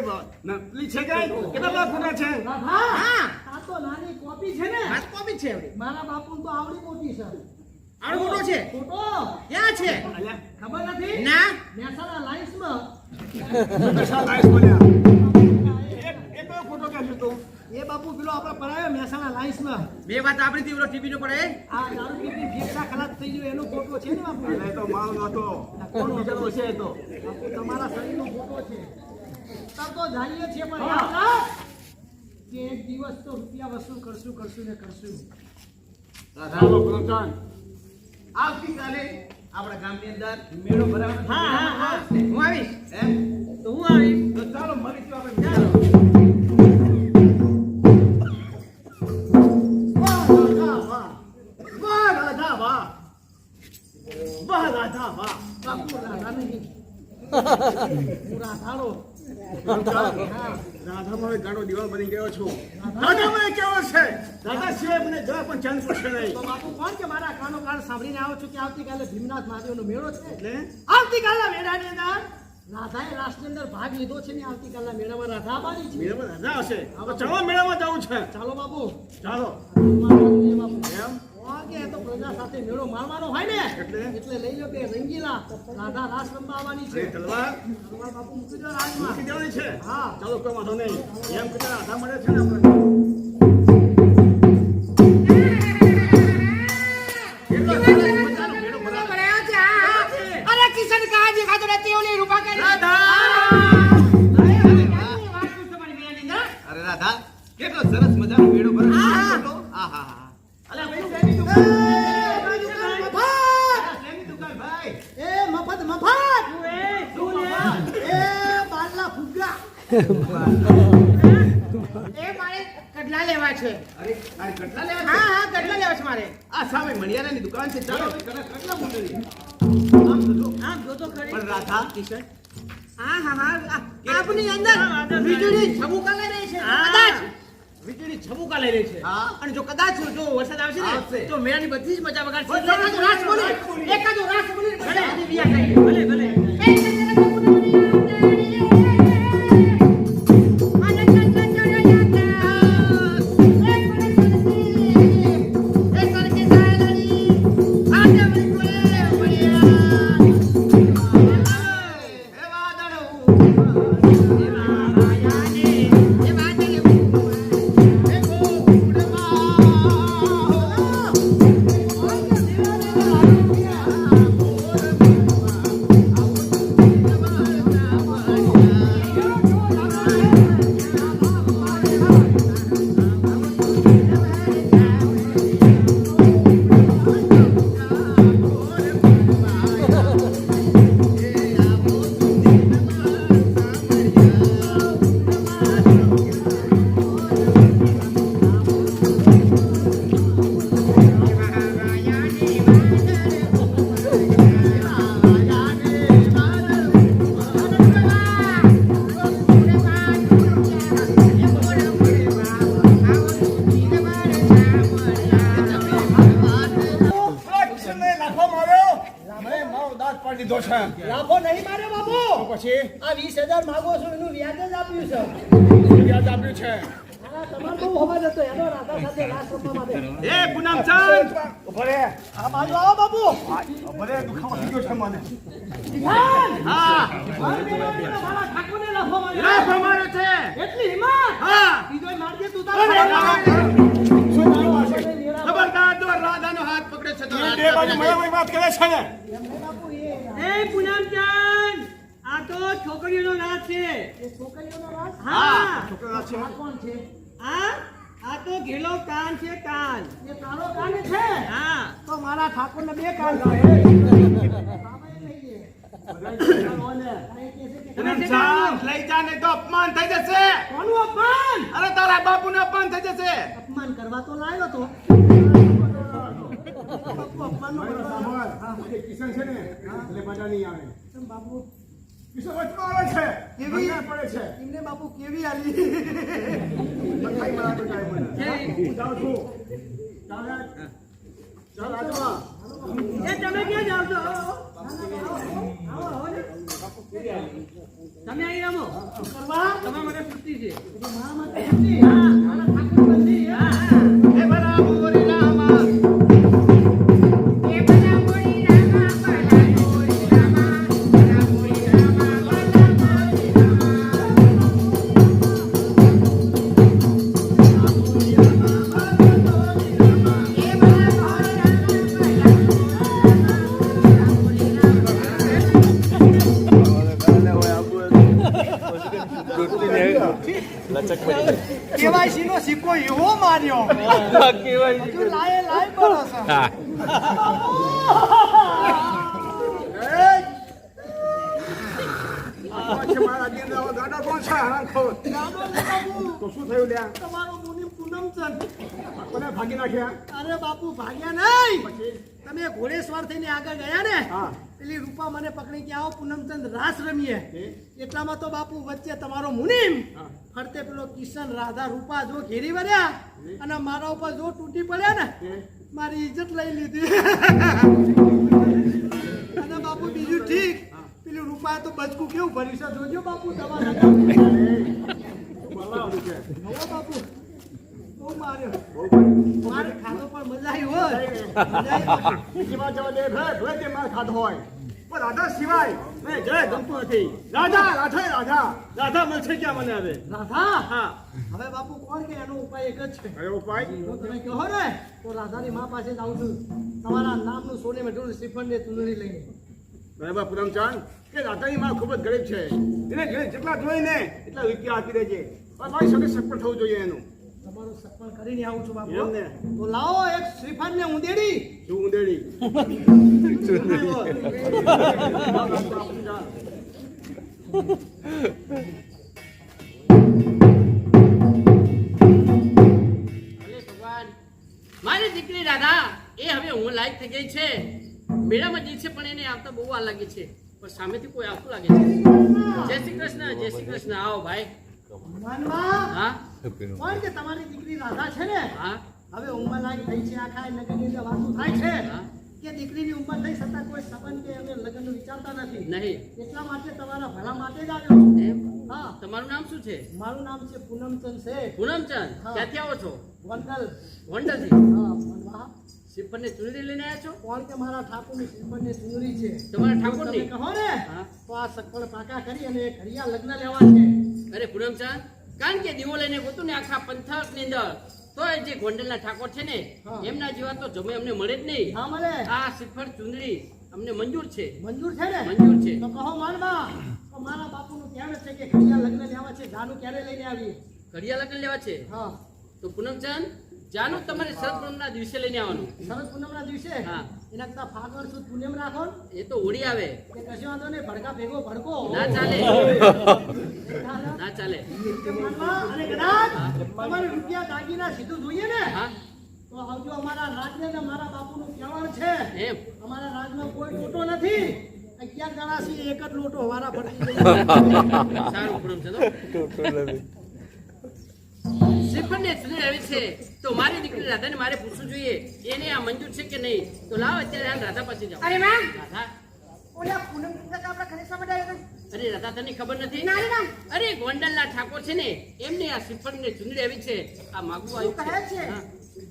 નકલી છે કે કેટલા બધા ફોટા છે રાધા, હા. આ તો નાની કોપી છે ને. આ કોપી છે એવડી મારા બાપુ તો આવડી મોટી છે. આનો ફોટો છે ફોટો ક્યાં છે અલ્યા ખબર નથી? ના મહેસાણા લાઇન્સમાં. કશા લાઈસ બોલ્યા એ કયો ફોટો કે છે તું એ બાપુ પેલો આપણે પરાયો મહેસાણા લાઇન્સમાં. બે વાત આપણી હતી ઓલો ટીવી નો પડે આ દારૂ પીધી ફેફસા ખલાસ થઈ ગયો એનો ફોટો છે ને બાપુ? એટલે તો માલ નતો કોણ બીજાનો છે એ તો બાપુ તમારા શરીરનો ફોટો છે. તબ તો જાણીએ છીએ પણ યાદ રાખ કે એક દિવસ તો રૂપિયા વસૂલ કરશું ને કરશું. રાધાનો પ્રધાન આવતીકાલે આપણા ગામની અંદર મેળો ભરાવાનો છે. હા હા હા હું આવીશ એમ તો હું આવીશ તો ચાલો મળીશું આપણે ચાલો વાહ રાધા વાહ વાહ રાધા વાહ બાપુ રાધા નહીં, હું રાધાડો. રાધામાં હવે ગાડો દિવાળ બની ગયો છું રાધામાં કેવો છે રાધા સિવાય મને જવા પણ ચાન્સ પડશે નહીં તો બાપુ કોણ કે મારા કાનો કાન સાંભળીને આવો છું કે આવતીકાલે ભીમનાથ મહાદેવનો મેળો છે. એટલે આવતીકાલના મેળાની અંદર રાધાએ રાસની અંદર ભાગ લીધો છે ને આવતીકાલના મેળામાં રાધા આવવાની છે. મેળામાં રાધા હશે હવે ચાલો મેળામાં જવું છે ચાલો બાપુ, ચાલો બાપુ એમ કોણ કે એ તો પ્રજા સાથે મેળો મારવાનો હોય ને એટલે લઈ લો કે રંગીલા રાધા રાસ રમવા આવવાની છે. અરે તલવાર તમારા બાપુ મૂકી દો રાજમાં. મૂકી દેવાની છે હા. ચાલો કોઈ વાંધો નહીં એમ કે રાધા મળે છે ને આપણે અરે કિશન કહા દેખાતો નથી ઓલી રૂપા કરી અરે રાધા કેટલો સરસ મજાનો મેળો ભરાયો આહા અલ્યા ભાઈ શેની દુકાન શેની દુકાન ભાઈ એ મફત એ બાદલા ફુગ્ગા. એ મારે કડલા લેવા છે અરે આ કેટલા લેવા હા હા કડલા લેવા છે મારે આ સામે મણિયારાની દુકાન છે ચાલો કેટલા મોટી આમ જો તો ખરી પણ રાધા કિશન હા હા હા આપની અંદર વીજળી ઝબુકા લઈ રહી છે કદાચ વીજળી ઝબુકા લઈ રહી છે હા. અને જો કદાચ જો વરસાદ આવશે આવશે. ને તો મેળાની બધી જ મજા બગાડશે એકાદો રાસ બોલી ભલે આની બિયા ખાઈએ ભલે ભલે દીધો છે લાભો નહીં માર્યો બાપુ. પછી આ 20,000 માંગો છો એનું વ્યાજ જ આપ્યું છે. વ્યાજ આપ્યું છે આ તમારો બહુ અવાજ હતો એનો રાધા સાથે રાસ રમવા માટે. એ પૂનમચંદ ઉભો રે આ બાજુ આવો બાપુ. ઉભો રે દુખાવો થઈ ગયો છે મને વિધાન! હા મારા બેનોને મારા ઠાકોરને લાફો માર્યો. લાભ અમારો છે એટલી હિંમત? હા બીજોય મારજે તું અરે, તારા શું થયું આ છે? ખબરદાર જો રાધાનો હાથ પકડે છે તો એ બે બાજુ મળવાની વાત કરે છે ને બાપુ એ એ પૂનમચંદ આ તો છોકરીઓનો નાચ છે છોકરીઓનો રાસ? હા છોકરા છે આ કોણ છે? આ આ તો ઘેલો કાન છે કાન એ તારો કાન છે હા તો મારા ઠાકોરને બે કાન છે પૂનમચંદ લઈ જા નહીં તો અપમાન થઈ જશે. કોનું અપમાન અરે તારા બાપુને અપમાન થઈ જશે. અપમાન કરવા તો લાવ્યો તો બાપુ અપમાનનો કિશન છે ને એટલે મજા નહીં આવે. કેમ બાપુ કિશન વચમાં આવે છે કેવી મજા પડે છે. એમને બાપુ કેવી આલી મઠાઈ મળે તો કાંઈ મળે. હું જાઉં છું. ચાલ આજમાં. એ તમે ક્યાં જાવ છો તમે અહીં રમો કરવા તમે મને છૂટી છે મારા માટે છૂટી હા મારા ઠાકોર બંધી હા હે ભલા મોરી રામા. એ બના મોરી રામા બના મોરી રામા બના મોરી રામા બના મોરી કેવાયસી નો સિક્કો એવો માર્યો હજુ લાય લાય કરો છો મારા ગેંડા ગાડા કોણ છે? હરામખોર. તો શું થયું લ્યા? તમારો મુનિ પૂનમચંદ કોને ભાગી નાખ્યા? અરે બાપુ ભાગ્યા નહીં તમે ઘોડેશ્વર થઈને આગળ ગયા ને હા. પેલી રૂપા મને પકડી કે આવો પૂનમચંદ રાસ રમીએ એટલામાં તો બાપુ વચ્ચે તમારો મુનિમ ફરતે પેલો કિશન રાધા રૂપા જો ઘેરી વર્યા અને મારા ઉપર જો તૂટી પડ્યા ને મારી ઇજ્જત લઈ લીધી અને બાપુ બીજું ઠીક પેલી રૂપા તો બચકું કેવું ભરી છે જોજો બાપુ તમારા બોલાવવાનું છે. હવે બાપુ બહુ માર્યો મારે ખાધો પણ મજા આવી હોય મજા આવી. બીજી વાર જવા દે ભાઈ ભલે તે માર ખાધો હોય પણ રાધા સિવાય મેં જય ગમતું નથી. રાધા રાધા રાધા રાધા મળશે ક્યાં મને હવે? રાધા હા. હવે બાપુ કોણ કે એનો ઉપાય એક જ છે અરે ઉપાય જો તમે કહો ને તો રાધાની માં પાસે જ આવું છું તમારા નામનું સોને મેઢું શ્રીફળ ને ચુંદડી લઈને બરાબર પૂનમચંદ કે રાધાની માં ખૂબ જ ગરીબ છે એને જેટલા જોઈએ ને એટલા રૂપિયા આપી દેજે પણ મારી સાથે સફળ થવું જોઈએ એનું. તમારું સફળ કરીને આવું છું બાપુ એમ ને? તો લાવો એક શ્રીફળ ને ઉંદેડી શું ઉંદેડી? ભલે ભગવાન મારી દીકરી રાધા એ હવે હું લાયક થઈ ગઈ છે મેળામાં જઈ છે પણ એને આવતા બહુ વાર લાગે છે પણ સામેથી કોઈ આવતું લાગે છે જય શ્રી કૃષ્ણ આવો ભાઈ માનવા હા કોણ કે તમારી દીકરી રાધા છે ને હા હવે ઉંમર લાયક થઈ છે આખા નગરની અંદર વાતો થાય છે હા. કે દીકરીની ઉંમર થઈ છતાં કોઈ સંબંધ કે અમે લગ્નનું વિચારતા નથી નહીં એટલા માટે તમારા ભલા માટે જ આવ્યો છું એમ હા તમારું નામ શું છે મારું નામ છે પૂનમચંદ શેઠ પૂનમચંદ હા. ક્યાંથી આવો છો વંડલ વંડરથી હા વનવા શ્રીફળને ચૂંદડી લઈને આવ્યા છો કોણ કે મારા ઠાકોરની શ્રીફળની ચૂંદડી છે તમારા તમે ઠાકોરની કહો ને હા. તો આ સગવડ પાકા કરી અને ઘડિયા લગ્ન લેવા છે અરે પૂનમચંદ કારણ કે દીવો લઈને ગોતું ને આખા પંથકની અંદર તો એ જે ગોંડલના ઠાકોર છે ને હા. એમના જેવા તો જમે અમને મળે જ નહીં હા મળે આ શ્રીફળ ચૂંદડી અમને મંજૂર છે મંજૂર છે ને મંજૂર છે તો કહો માનવા તો મારા બાપુનું કહેવું છે કે ઘડિયા લગ્ન લેવા છે જાનું ક્યારે લઈને આવી ઘડિયા લગ્ન લેવા છે હા તો પૂનમચંદ જાનું તમારે શરદ પૂનમના દિવસે લઈને આવવાનું શરદ પૂનમના દિવસે હા. એના કરતા ફાગણ સુદ પૂનમ રાખો ને. એ તો હોળી આવે કે કશો વાંધો નહીં ભડકા ભેગો ભડકો ના ચાલે ના ચાલે માનવા અને કદાચ તમારે રૂપિયા દાગીના સીધું જોઈએ ને હા તો આવજો અમારા રાજને ને મારા બાપુનું કહેવાનું છે એમ અમારા રાજમાં કોઈ ટોટો નથી 11 જણાથી એક જ લોટો વારા ફરતી સારું પૂનમચંદ હો. શ્રીફળને ચૂંદડી આવી છે તો મારી દીકરી રાધાને મારે પૂછવું જોઈએ એને આ મંજૂર છે કે નહીં તો લાવ અત્યારે હાલ રાધા પાસે જાઓ અરે માં રાધા ઓલા પૂનમ કાકા આપણા ઘરે શા માટે આવ્યા અરે રાધા તને ખબર નથી ના, ના. અરે ગોંડલના ઠાકોર છે ને એમને આ શ્રીફળને ચૂંદડી આવી છે આ માગવું શું કહે આવ્યું છે હા.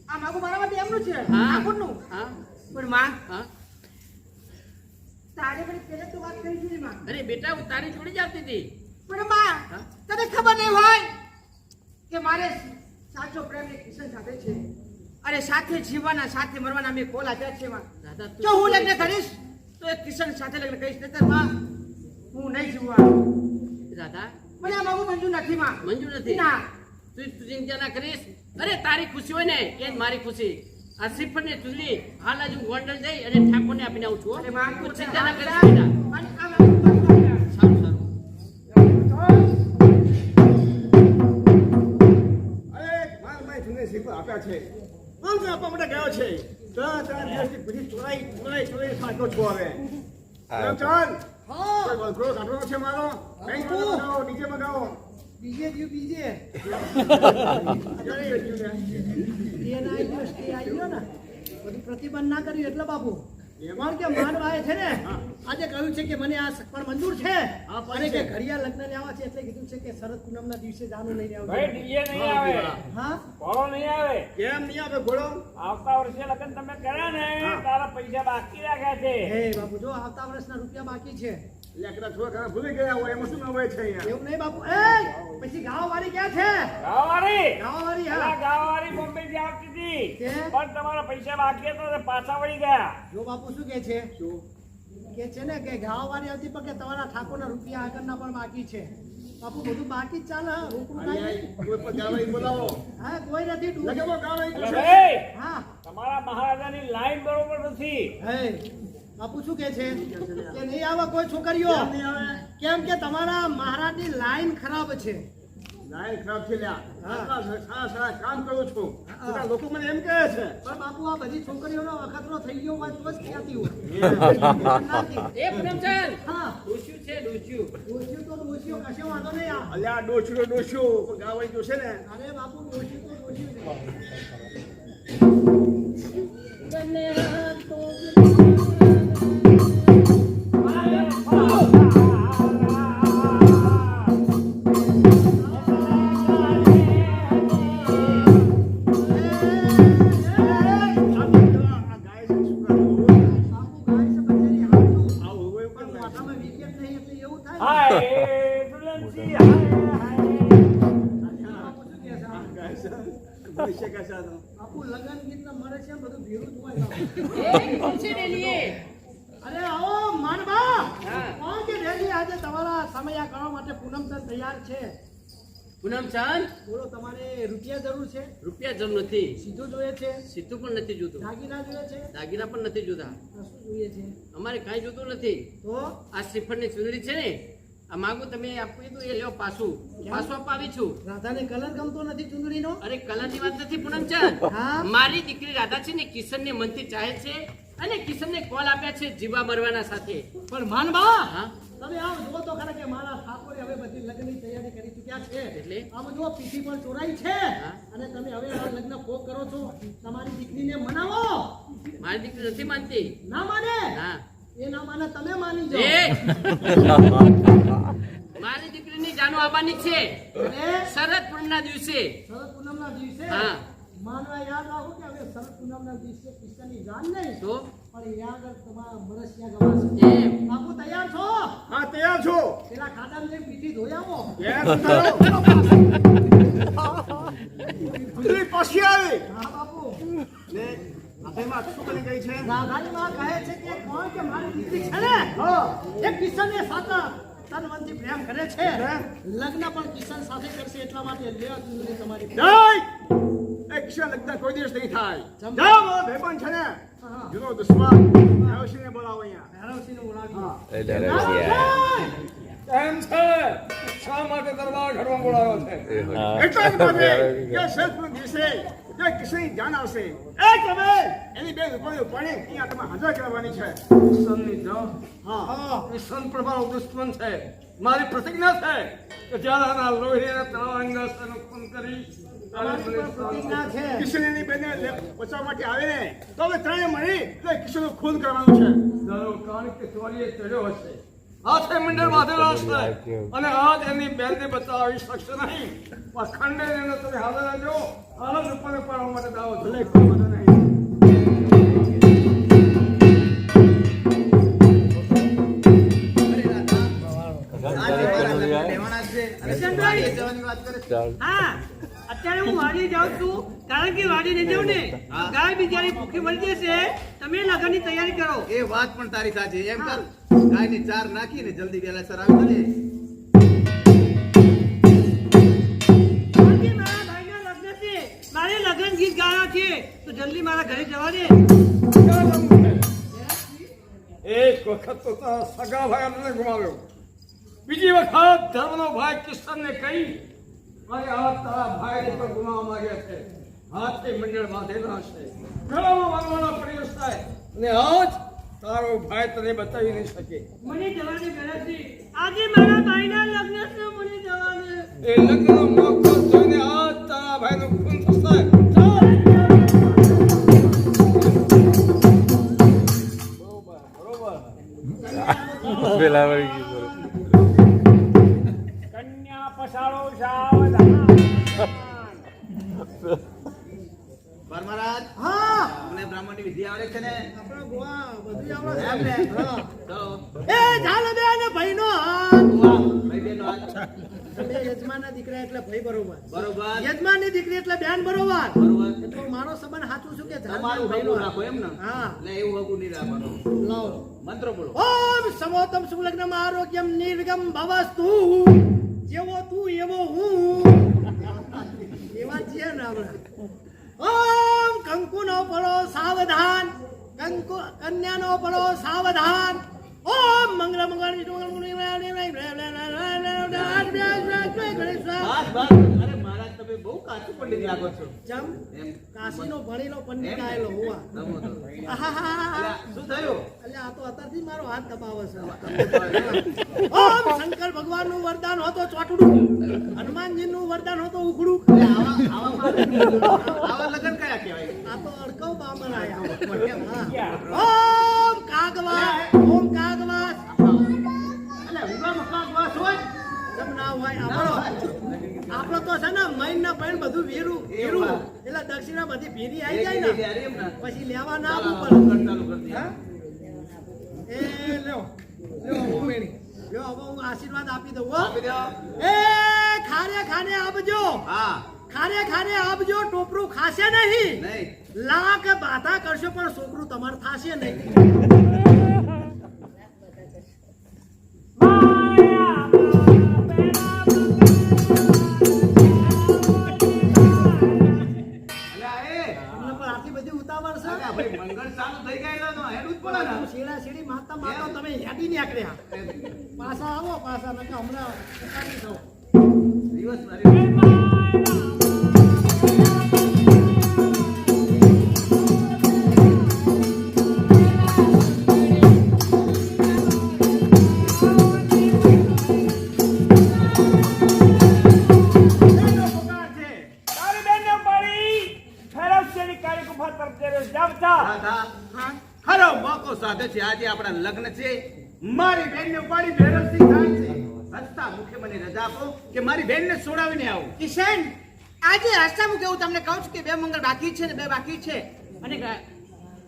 આ માગું મારા માટે એમનું છે હા ઠાકોરનું હા પણ માં હા તારે મને પહેલે તો વાત કરી હતી માં અરે બેટા હું તારી જોડે જ આવતી હતી પણ માં હા? તને ખબર નહીં હોય કે મારે સાચો પ્રેમ એ કિશન સાથે છે અરે સાથે જીવવાના સાથે મરવાના મેં કોલ આપ્યા છે માં રાધા તું જો હું શું લગ્ન કહે છે? કરીશ તો એ કિશન સાથે લગ્ન કરીશ નહીતર માં હું નહીં જીવવા રાધા મને આ માગું મંજૂર નથી માં મંજૂર નથી ના તું ચિંતા ના કરીશ. અરે તારી ખુશી હોય ને એ જ મારી ખુશી. આ શ્રીફળ ને ચૂંદડી હાલ જ હું ગોંડલ જઈ અને ઠાકોરને આપીને આવું છું. તું ચિંતા ના કરીશ બેટા. સારું સારું. અરે મારા જૂને શ્રીફળ આપ્યા છે મંત્ર આપવા માટે ગયો છે 3 દિવસથી બધી ચોરાઈ ખાતો છો હવે ચાલ હા ગોળ કાઢવાનો છે મારો કઈ મગાવો નીચે મગાવો બીજે જીવ બીજે અરે એ ના આવ્યો સ્ટે આવ્યો ને બધું પ્રતિબંધ ના કર્યું એટલે બાપુ કારણ કે માનવાએ છે ને આજે કહ્યું છે કે મને આ સગપણ મંજૂર છે અને કે ઘડિયા લગ્ન ને આવા છે એટલે કીધું છે કે શરદ પૂનમના દિવસે જાનું લઈને ભાઈ આવજો ડીજે નહીં આવે, હા ઘોડો નહીં આવે. કેમ નહીં આવે ઘોડો આવતા વર્ષે લગ્ન તમે કર્યા ને તારા પૈસા બાકી રાખ્યા છે. હે બાપુ જો આવતા વર્ષના રૂપિયા બાકી છે લેકડા છોકરા ભૂલી ગયા હોય એમાં શું નવાય છે અહીંયા એવું નહીં બાપુ એ પછી ગાવાવાળી ક્યાં છે ગાવાવાળી? ગાવાવાળી પેલા હા ગાવાવાળી બોમ્બે થી આવતી હતી કે? પણ તમારા પૈસા બાકી હતા તો પાછા વળી ગયા. જો બાપુ શું કે છે કે છે ને કે ગાવાવાળી આવતી પણ કે તમારા ઠાકોરના રૂપિયા આગળના પણ બાકી છે બાપુ બધું બાકી જ ચાલે હા રોકડું કાંઈ નહીં. કોઈ પણ ગાવાઈ બોલાવો હા કોઈ નથી ડૂબ લગાવો ગાવાઈ એટલે છે ભાઈ, હા તમારા મહારાજાની લાઈન બરોબર નથી. હે બાપુ શું કે છે કે નહીં આવે કોઈ છોકરીઓ કેમ નહીં આવે કેમ કે તમારા મહારાજની લાઈન ખરાબ છે લાઈન ખરાબ છે લ્યા હા. સારા કામ કરું છું બધા લોકો મને એમ કહે છે પણ બાપુ આ બધી છોકરીઓનો અખતરો થઈ ગયો હોય તો જ કહેતી હોય એ પૂનમચંદ હા ડોસ્યું છે ડોસ્યું. ડોશીઓ તો ડોશીઓ કશો વાંધો નહીં આ અલ્યા ડોછું પણ ગાવાઈ જોશે ને અરે બાપુ ડોશી તો ડોશી જ. આ ગાય છે શું કરવું બાપુ ગાય છે બચારી હાથું. આવું હોય પણ પણ માથામાં વિકેટ નહીં એટલે એવું થાય ને. હાય દુલ્હનજી, હાય હાય. બાપુ શું કહે છે આ? ગાય છે બોલી શકે છે આ તો. બાપુ લગન ગીત ને મળે છે બધું ભેરું જ હોય બાપુ. એ કીધું છે ડેલીએ. અરે આવો માનબા હા. કોણ કે ડેલી આજે તમારા સમયા કરવા માટે પૂનમચંદ તૈયાર છે પૂનમચંદ બોલો તમારે રૂપિયા જરૂર છે રૂપિયા જરૂર નથી, સીધું જોઈએ છે સીધું પણ નથી જોતું, દાગીના જોઈએ છે દાગીના પણ નથી જોતા, આ શું જોઈએ છે અમારે કાંઈ જોતું નથી. તો આ શ્રીફળની ચૂંદડી છે ને આ માગું તમે આપી દો એ લ્યો પાછું અપાવી છું. રાધાને કલર ગમતો નથી ચુંદડીનો અરે કલરની વાત નથી પૂનમચંદ. હા. મારી દીકરી રાધા છે ને કિશનને મનથી ચાહે છે અને કિશનને કોલ આપ્યા છે જીવા મરવાના સાથે. પણ માનબા હા તમે આમ જુઓ તો ખરા કે મારા ઠાકોરે હવે બધી લગ્નની તૈયારી કરી ચૂક્યા છે એટલે? આમ જુઓ પીઠી પણ ચોરાઈ છે હા. અને તમે હવે આ લગ્ન ભોગ કરો છો તમારી દીકરીને મનાવો મારી દીકરી નથી માનતી. ના માને ના એ ના માને તમે માની એ જાઓ મારી દીકરીની જાનો આવવાની છે અને શરદ પૂનમના દિવસે. શરદ પૂનમના દિવસે હા. માનવા યાદ રાખો કે હવે શરદ પૂનમના દિવસે કૃષ્ણની જાન નહીં તો પણ યાદ તમારા મરસિયા ગવાશે એમ બાપુ તૈયાર છો હા તૈયાર છો પેલા ખાડામાં જઈને પીઠી ધોઈ આવો એમ કરો ચૂંદડી પાછી આવી હા બાપુ ને આમાં શું કરી ગઈ છે રાધાની માં કહે છે કે કોણ કે મારી દીકરી છે ને એ કિશનને સાચા તન મનથી પ્રેમ કરે છે લગ્ન પણ કિશન સાથે કરશે એટલા માટે લે ચૂંદડી તમારી જય એ કિશન લગતા કોઈ દિવસ નહીં થાય જમ. જાઓ મારો ભાઈબંધ છે ને હા. જુનો દુશ્મન આવશીને બોલાવો અહીંયા ભૈરવસિંહને બોલાવી હા. એમ છે શા માટે દરબાર ઘરમાં બોલાવ્યો છે એટલા જ માટે કે શેષના દિવસે જે કિશનની જાન આવશે એ તમે એની બે રૂપિયાની ઉપાડી અહીંયા તમે હાજર કરવાની છે કિશનની જાન હા કિશન પર મારો દુશ્મન છે મારી પ્રતિજ્ઞા છે કે જ્યારે આના લોહીને તમારા અંગાસનું ખૂન કરી તમારી પણ પ્રતિજ્ઞા છે કિશન એની બેને બચાવવા માટે આવે ને તો હવે ત્રણે મળી એટલે કિશનનું ખૂન કરવાનું છે દારૂ કારણ કે ચોરીએ ચડ્યો હશે હાથે મંડળ બાંધેલો હશે અને આજ એની બેનને બચાવી શકશે નહીં પણ ખંડે એને તમે હાજર રહેજો આનંદ ઉપર પાડવા માટે દાવો ભલે કોઈ વાંધો નહીં હા અત્યારે હું વાડી જાઉં છું કારણ કે વાડી નહીં જાઉં ને ગાય બિચારી ભૂખી મરી જશે તમે લગનની તૈયારી કરો એ વાત પણ તારી સાચી એમ કર ગાયની ચાર નાખીને જલ્દી વેલાસર આવી જજે કારણ કે મારા લગ્ન ગીત ગાયા છે તો જલ્દી મારા ઘરે જવા દે. ક્યાં જવું છે? એક વખત તો તારા સગા ભાઈ અમને ગુમાવ્યો, બીજી વખત ધર્મનો ભાઈ કિશનને કહી અને આ તારા ભાઈને પણ ગુમાવવા માંગ્યા છે. હાથે મંડળ બાંધેલા છે, ગળામાં બાંધવાના પડી થાય અને આજ તારો ભાઈ તને બતાવી નહીં શકે. મને જવા દે ઘરેથી. આજે મારા ભાઈના લગ્ન છે, મને જવા દે. એ લગ્નનો મોકો જોઈને આજ તારા ભાઈનું ખૂન થશે. ચાલ. કન્યા પસાડો સાવધાન. મહારાજ હા, તમને બ્રાહ્મણની વિધિ આવડે છે ને? આપણા ગોવા બધું આવડે એમ છે. ને? હા. તો એ ઝાલ બે ને ભાઈનો હાથ. વાહ, ભાઈ બેનો હાથ. બે યજમાનના દીકરા એટલે ભાઈ બરોબર, બરોબર યજમાનની દીકરી એટલે બેન બરોબર. બરોબર. એટલો મારો સંબંધ સાચું છું કે ઝાલ તમારું ભાઈનો હગું હાથ. રાખો એમ ને? હા. એટલે એવું હગું નહીં રાખવાનું. લાવો. મંત્રો બોલો. ઓમ સમોતમ સુલગ્નમ આરોગ્યમ નિર્ગમ ભવસ્તુ. જેવો તું એવો હું. એવા છીએ ને આપણે. ઓમ કંકુનો પડો સાવધાન, કન્યાનો પડો સાવધાન. ઓમ મંગળ મંગળ બસ બસ. અરે મહારાજ તમે બહુ કાચું પંડિત લાગો છો. જમ એમ કાશીનો ભણેલો પંડિત આયેલો હોવા. નમો તો. આહાહાહા. અલ્યા, શું થયું? એટલે આ તો અત્યારથી મારો હાથ દબાવે છે. ઓમ શંકર ભગવાનનું વરદાન હોતો ચોટડું, હનુમાનજીનું વરદાન હોતો ઉખડું. આવા લગ્ન કયા કહેવાય? આ તો અડકવ બામણ આયા. ઓમ કાગવાસ, ઓમ કાગવાસ. અલ્યા, વિવાહમાં કાગવાસ હોય? જમ ના હોય આપણો. આપણો તો છે ને મહિના પૈણ બધું વીરું વીરું એટલે દક્ષિણા બધી ભેરી આવી જાય ને એમ ને? પછી લેવા ના ચાલો, આવવું પડે. ચાલુ કરી દે. એ લ્યો લ્યો ઉમેણી લ્યો. હવે હું આશીર્વાદ આપી દઉં હો. આપી દો. એ ખારે ખાને આપજો, હા. ખારે ખાને આપજો. ટોપરું ખાશે નહીં, નહીં. લાખ બાધા કરશો પણ છોકરું તમારે થાશે નહીં. અલ્યા, એ. તમને પણ આટલી બધી ઉતાવળ છે. અલ્યા, ભાઈ, મંગળ ચાલુ થઈ ગયા એટલે તો હેડું જ પડે ને. હું શેડા શેડી મારતા મારતા તમે હેડી નીકળ્યા. પાછા આવો પાછા, નકર હમણાં ઉતારી દઉં. દિવસ મારી તારી બેનને ઉપાડી ફેરવશેની કાળી ગુફા તરફ જઈ રહ્યો. જાવતા. રાધા, ખરો મોકો સાધે છે. આજે આપણા લગ્ન છે. મારી બેનને ઉપાડી ભેરવથી થાય છે. હસતા મુખે મને રજા આપો કે મારી બેનને છોડાવીને આવું. કિશન, આજે રસ્તા હું કેવું તમને કહું છું કે બે મંગળ બાકી છે ને બે બાકી છે. અને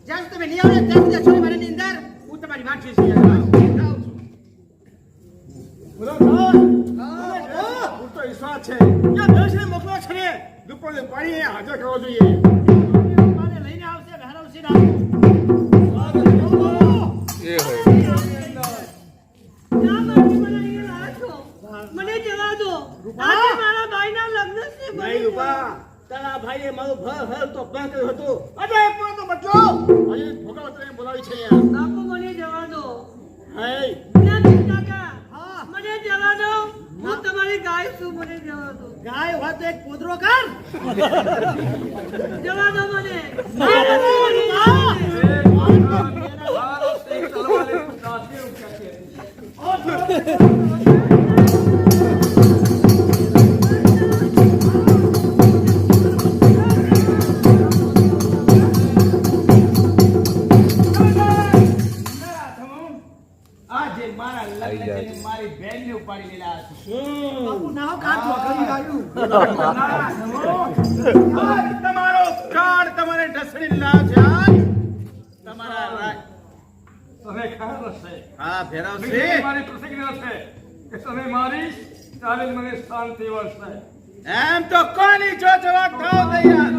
જ્યાં સુધી તમે નહીં આવો ને ત્યાં સુધી અછોડી મારીની અંદર હું તમારી વાત જોઈશ. પૂરતો વિશ્વાસ છે. ક્યાં બેસીને મોકલો છે ને? દુપોરે પાણી હાજર કરવો જોઈએ. મારે લઈને આવશે ભેરવસી રામ. મને જવા દો. આજે મારા ભાઈના લગ્ન છે. નહીં રૂપા, તારા ભાઈએ મારું ભર તો અપમાન કર્યું હતું. અરે એક વાર તો બદલો. અહીં ભોગાવતને બોલાવી છે યાર. બાપુ મને જવા દો. હે, કાકા, મને જવા દો. હું તમારી ગાય છું, મને જવા દો. ગાય હોય તો એક પોદરો કર. જવા દો મને. મારો સિંહ તલવારે દાંતી ઉઠ્યા છે. આજે મારા લગ્ન છે ને મારી બેનને ઉપાડી લેલા છે. બાપુ નાવ કાઢો, ઘડી ગાયું. આજ તમારો કાળ તમારે ઢસડી લાવ છે. આજ તમારા તમે ખરા છે. હા ભેરવ બીજી છે. મારી પ્રતિજ્ઞા છે કે તમે મારી ત્યારે જ મને શાંતિ મળશે. એમ તો કોની જો જવાબ થાવ તૈયાર.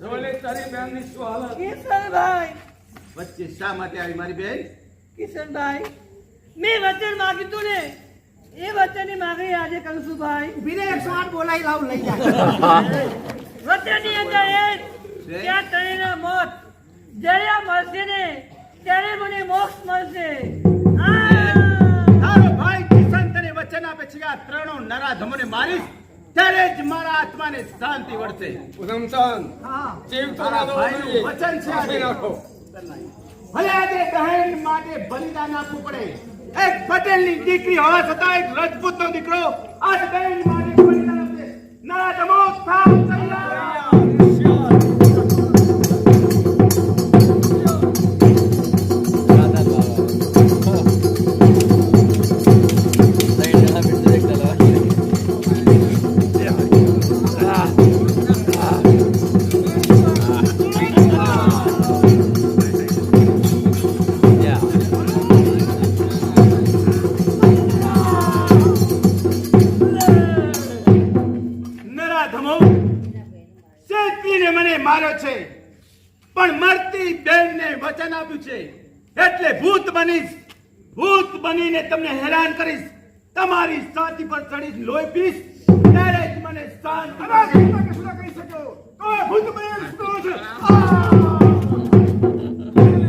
ધવલે તારી બેનની હાલ કિશનભાઈ, વચ્ચે શા માટે આવી મારી બેન? કિશનભાઈ, મેં વચન માંગ્યું તું ને, એ વચનની માંગણી આજે કરું છું ભાઈ. ઊભી રહે, 108 બોલાવી લાવ, લઈ જા. વચનની અંદર એ કે આ ત્રણેયના મોત જ્યારે આ મળશે ને ત્યારે મને મોક્ષ મળશે. તારો ભાઈ કિશન તને વચન આપે છે કે આ ત્રણો નરાધમોને મારીશ ત્યારે જ મારા આત્માને શાંતિ મળશે. પૂનમચંદ હા, જીવતો તારા ના ભાઈનું જોઈએ. વચન છે આજે. નાખો. ભલે આજે બહેન માટે બલિદાન આપવું પડે. એક પટેલની દીકરી હોવા છતાં એક રજપૂતનો દીકરો આજ બહેન માટે બલિદાન આપશે. નરાધમો થાવ તૈયાર. નરાધમો શેઠીને મને માર્યો છે પણ મરતી બેનને વચન આપ્યું છે એટલે ભૂત બનીશ. ભૂત બનીને તમને હેરાન કરીશ. તમારી છાતી પર ચડીને લોહી પીશ ત્યારે જ મને શાંતિ મળશે. કહી શકો તો ભૂત બની શું છે?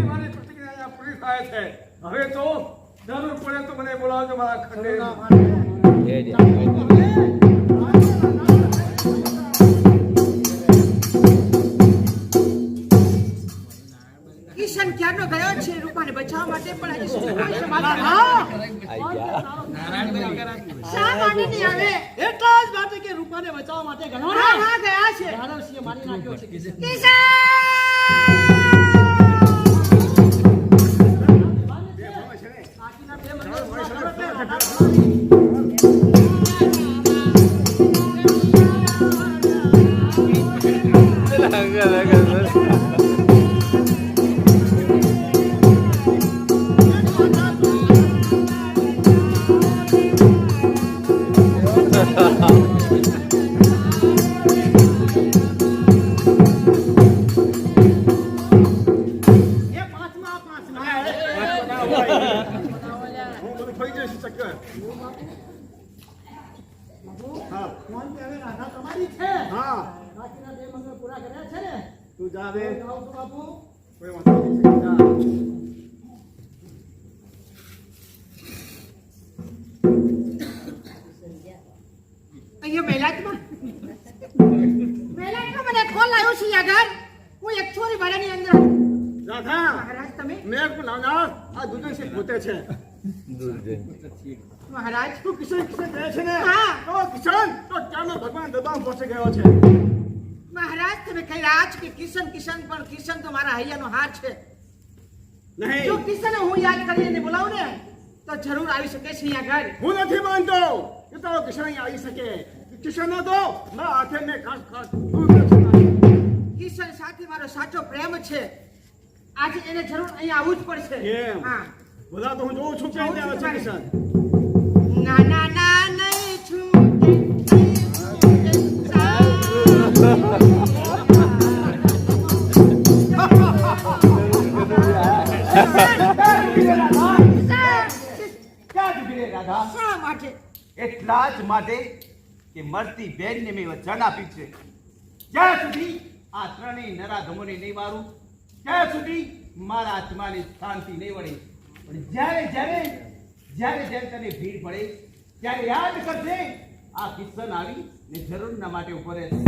મારી પ્રતિક્રિયા પૂરી થાય છે. હવે તો જરૂર પડે તો મને બોલાવજો મારા ખંડે. કિશન ક્યારનો ગયો છે રૂપાને બચાવવા માટે, પણ હજી સુધી કોઈ સમાચાર શા માટે નહીં આવે? એટલા જ માટે કે રૂપાને બચાવવા માટે ઘણો હા, હા, ગયા છે. ધારાવસિંહે મારી નાખ્યો છે કિશન. ફોન પે હવે રાધા તમારી છે. હા બાકીના બે મંગળ પૂરા કર્યા છે ને. તું જા હવે. જાઉં છું બાપુ. કોઈ વાંધો નહીં. જા. અહીંયા મહેલાતમાં મને કોલ આવ્યો છે યાર. હું એક છોરી ભાડાની અંદર. રાધા મહારાજ તમે મેં પણ લાવનાર આ દુર્જનસિંહ પોતે છે. મહારાજ તું કિશન કિશન કહે છે ને? હા. તો કિશન તો ક્યાંનો ભગવાન દબાણ પહોંચી ગયો છે. મહારાજ તમે કહી રહ્યા છો કે કિશન કિશન, પણ કિશન તો મારા હૈયાનો હાથ છે. જો નહીં કિશનને હું યાદ કરીને બોલાવું ને તો જરૂર આવી શકે છે અહીંયા ઘર. હું નથી માનતો કે તારો કિશન અહીં આવી શકે. કિશન નો તો મારા હાથે મેં ખાસ ખાસ કિશન સાથે મારો સાચો પ્રેમ છે. આજે એને જરૂર અહીંયા આવવું જ પડશે. કેમ? હા. બધા તો હું જોઉં છું કે અહીં આવે છે કિશન. ના ના ના નહીં છૂટે, ક્યાં ડૂબી રે રાધા? શા માટે? એટલા જ માટે કે મરતી બેનને મેં વચન આપ્યું છે જ્યાં સુધી આ ત્રણેય નરાધમોને નહીં મારું ત્યાં સુધી મારા આત્માની શાંતિ નહીં વળે. પણ જ્યારે જ્યારે જ્યારે જ્યારે તને ભીડ પડે ત્યારે યાદ કરજે આ કિશન આવી ને જરૂરના માટે ઉભો રહેશે.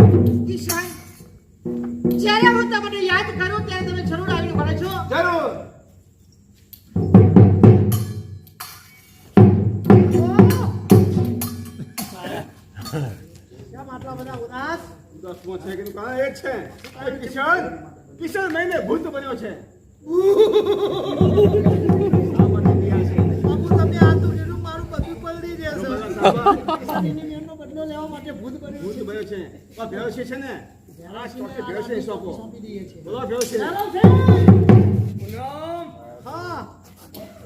કિશન, જ્યારે હું તમને યાદ કરું ત્યારે તમે જરૂર આવીને મળે છો. જરૂર. કેમ આટલા બધા ઉદાસ? દસમો છે કે કારણ એ જ છે. એ કિશન કિશન મહિને ભૂત બન્યો છે. બાપુ તમે આ તો એનું મારું બધું પલળી દેશે. કિશનની બેનનો બદલો લેવા માટે ભૂત બન્યું ભૂત છે. બન્યો છે. પણ ભેળસી છે ને આ સ્ટોકે ભેળસી સોંપો. સોંપી દઈએ છીએ. બોલો ભેળસી. ચાલો છે. પૂનમ હા,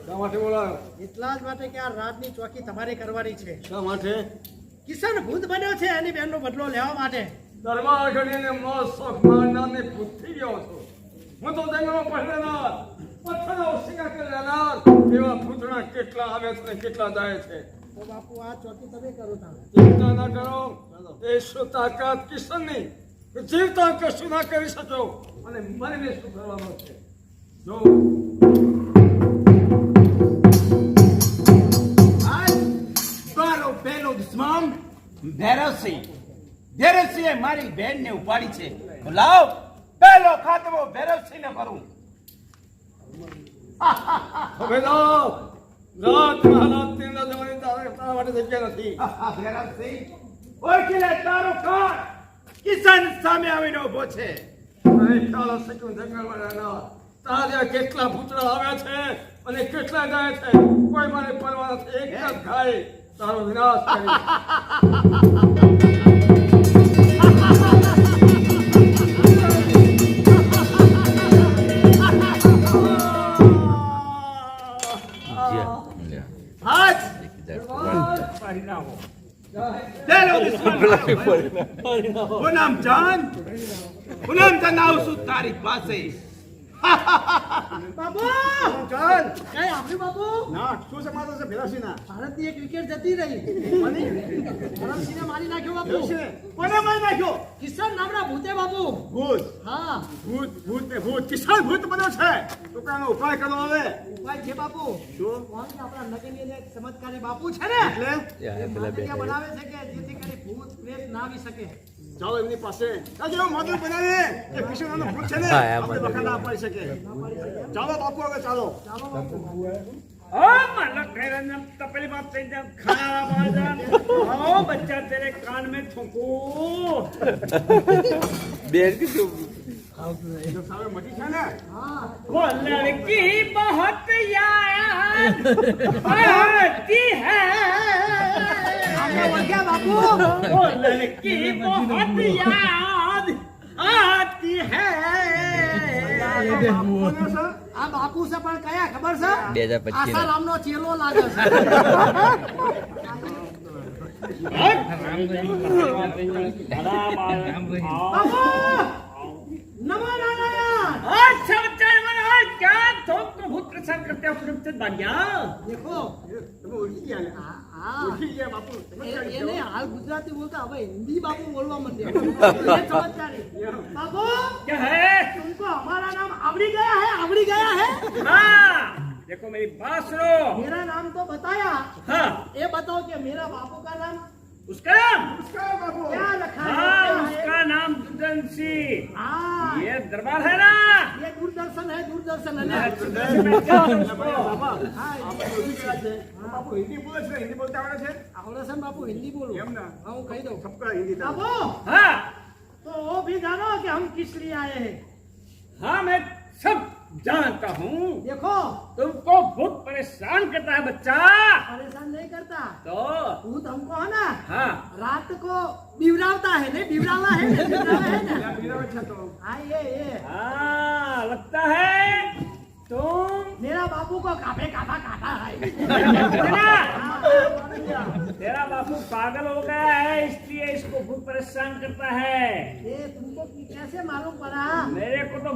શા માટે બોલાયો? એટલા જ માટે કે આ રાતની ચોકી તમારે કરવાની છે. શા માટે? કિશન ભૂત બન્યો છે એની બેનનો બદલો લેવા માટે. દરબાર ઘડીને મોત શોખ મારનારને ભૂતથી ગયો છો. હું તો જંગલમાં પહેરેનાર, પથ્થરનો શિકાર કરી રહેનાર એવા ભૂતણા કેટલા આવે છે ને કેટલા જાય છે. તો બાપુ આ ચોકી તમે કરો તારે. ચિંતા ના કરો, એ શું તાકાત કિશનની કે જીવતા કશું ના કરી શકો અને મરીને શું કરવાનું છે. જો આજ મારો પહેલો દુશ્મન ભૈરવસિંહ. ભૈરવસિંહે મારી બહેનને ઉપાડી છે. તો લાવ પહેલો ખાતમો ભૈરવસિંહને કરું. હવે જાઓ, રાતના રાત તેના જવાની તારા માટે જગ્યા નથી. ભૈરવસિંહ ઓળખી લે, તારો કાળ કિશન સામે આવીને ઉભો છે. અહીં કાળા સકુન જંગલમાં રહેનાર તારા કેટલા ભૂતડા આવ્યા છે અને કેટલા જાય છે કોઈ મને પરવા નથી. એક જ ખાય તારો વિનાશ કરી. આજ પરિણામો પહેલો દુશ્મન પૂનમચંદ. પૂનમચંદ આવશું તારી પાસે. બાપુ ચાલ કઈ આવ્યું બાપુ? ના શું સમાચાર છે ભેલાસિંહના? ભારતની એક વિકેટ જતી રહી. ધરમસિંહને મારી નાખ્યો બાપુ. કોને મારી નાખ્યો? કિશન નામના ભૂતે બાપુ. ભૂત હા ભૂત ને ભૂત કિશન ભૂત બન્યો છે. તું કાનો ઉપાય કરો હવે. ઉપાય છે બાપુ. શું? કોણ છે આપણા નગરની અને ચમત્કારી બાપુ છે ને એટલે એ માદરિયા બનાવે છે કે જેથી કરી ભૂત પ્રેત ના આવી શકે. ચાલો એમની પાસે આજે એવું મોડું બનાવે કે કિશન નામનો ભૂત છે ને આપણે વખત ના પાડી શકે. ચાલો બાપુ હવે ચાલો. ચાલો બાપુ. मतलब तपेली बात सही जब खाना बाजार आओ बच्चा तेरे कान में थूकूं જો સામે મટી છે ને वो लड़की बहुत याद आती है આપણે ઓળખ્યા બાપુ. वो लड़की बहुत याद आती है આ બાપુ છે પણ કયા ખબર છે? આસારામનો ચેલો લાગે છે. બાપુ નમો નારાયણ. अच्छा बच्चा मन क्या तुमको भूत प्रसाद करते हो फिर से बढ़िया દેખો તમે ઓળખી ગયા ને? હા ઓળખી ગયા બાપુ. એને હાલ ગુજરાતી બોલતા હવે હિન્દી બાપુ બોલવા માંડ્યા. એ ચમત્કારી. બાપુ क्या है तुमको हमारा नाम आवड़ी गया है? आवड़ी गया है? हाँ देखो मेरी बात सुनो मेरा नाम तो बताया. हाँ ये बताओ कि मेरा बापू का नाम उसका नाम क्या रखा है? हाँ क्या है? उसका नाम दुर्जन सिंह हाँ ये दरबार है ना ये दूरदर्शन है दूरदर्शन है ना? दुर्जन में क्या है उसको? બાપા हाँ આપણે ઓળખી ગયા છે. બાપુ હિન્દી બોલે છે? હિન્દી બોલતા આવડે છે? आवड़े से बापू हिंदी बोलो. એમ ના? हाँ वो कही दो. सबका हिंदी था. बापू हाँ तो वो भी जानो कि हम किस लिए आए हैं. हाँ मैं सब जानता हूँ देखो तुमको बहुत परेशान करता है बच्चा परेशान नहीं करता. तो भूत हमको है ना हाँ रात को बिवरावता है नहीं? बिवरावा है ना? बिवरावा है ना? બીરાવે છે તો. हाँ ये हाँ लगता है तुम मेरा बापू को काफे काफा काटा है. तेरा बापू पागल हो गया है इसलिए इसको बहुत परेशान करता है ये तुमको कैसे मालूम पड़ा? मेरे को तो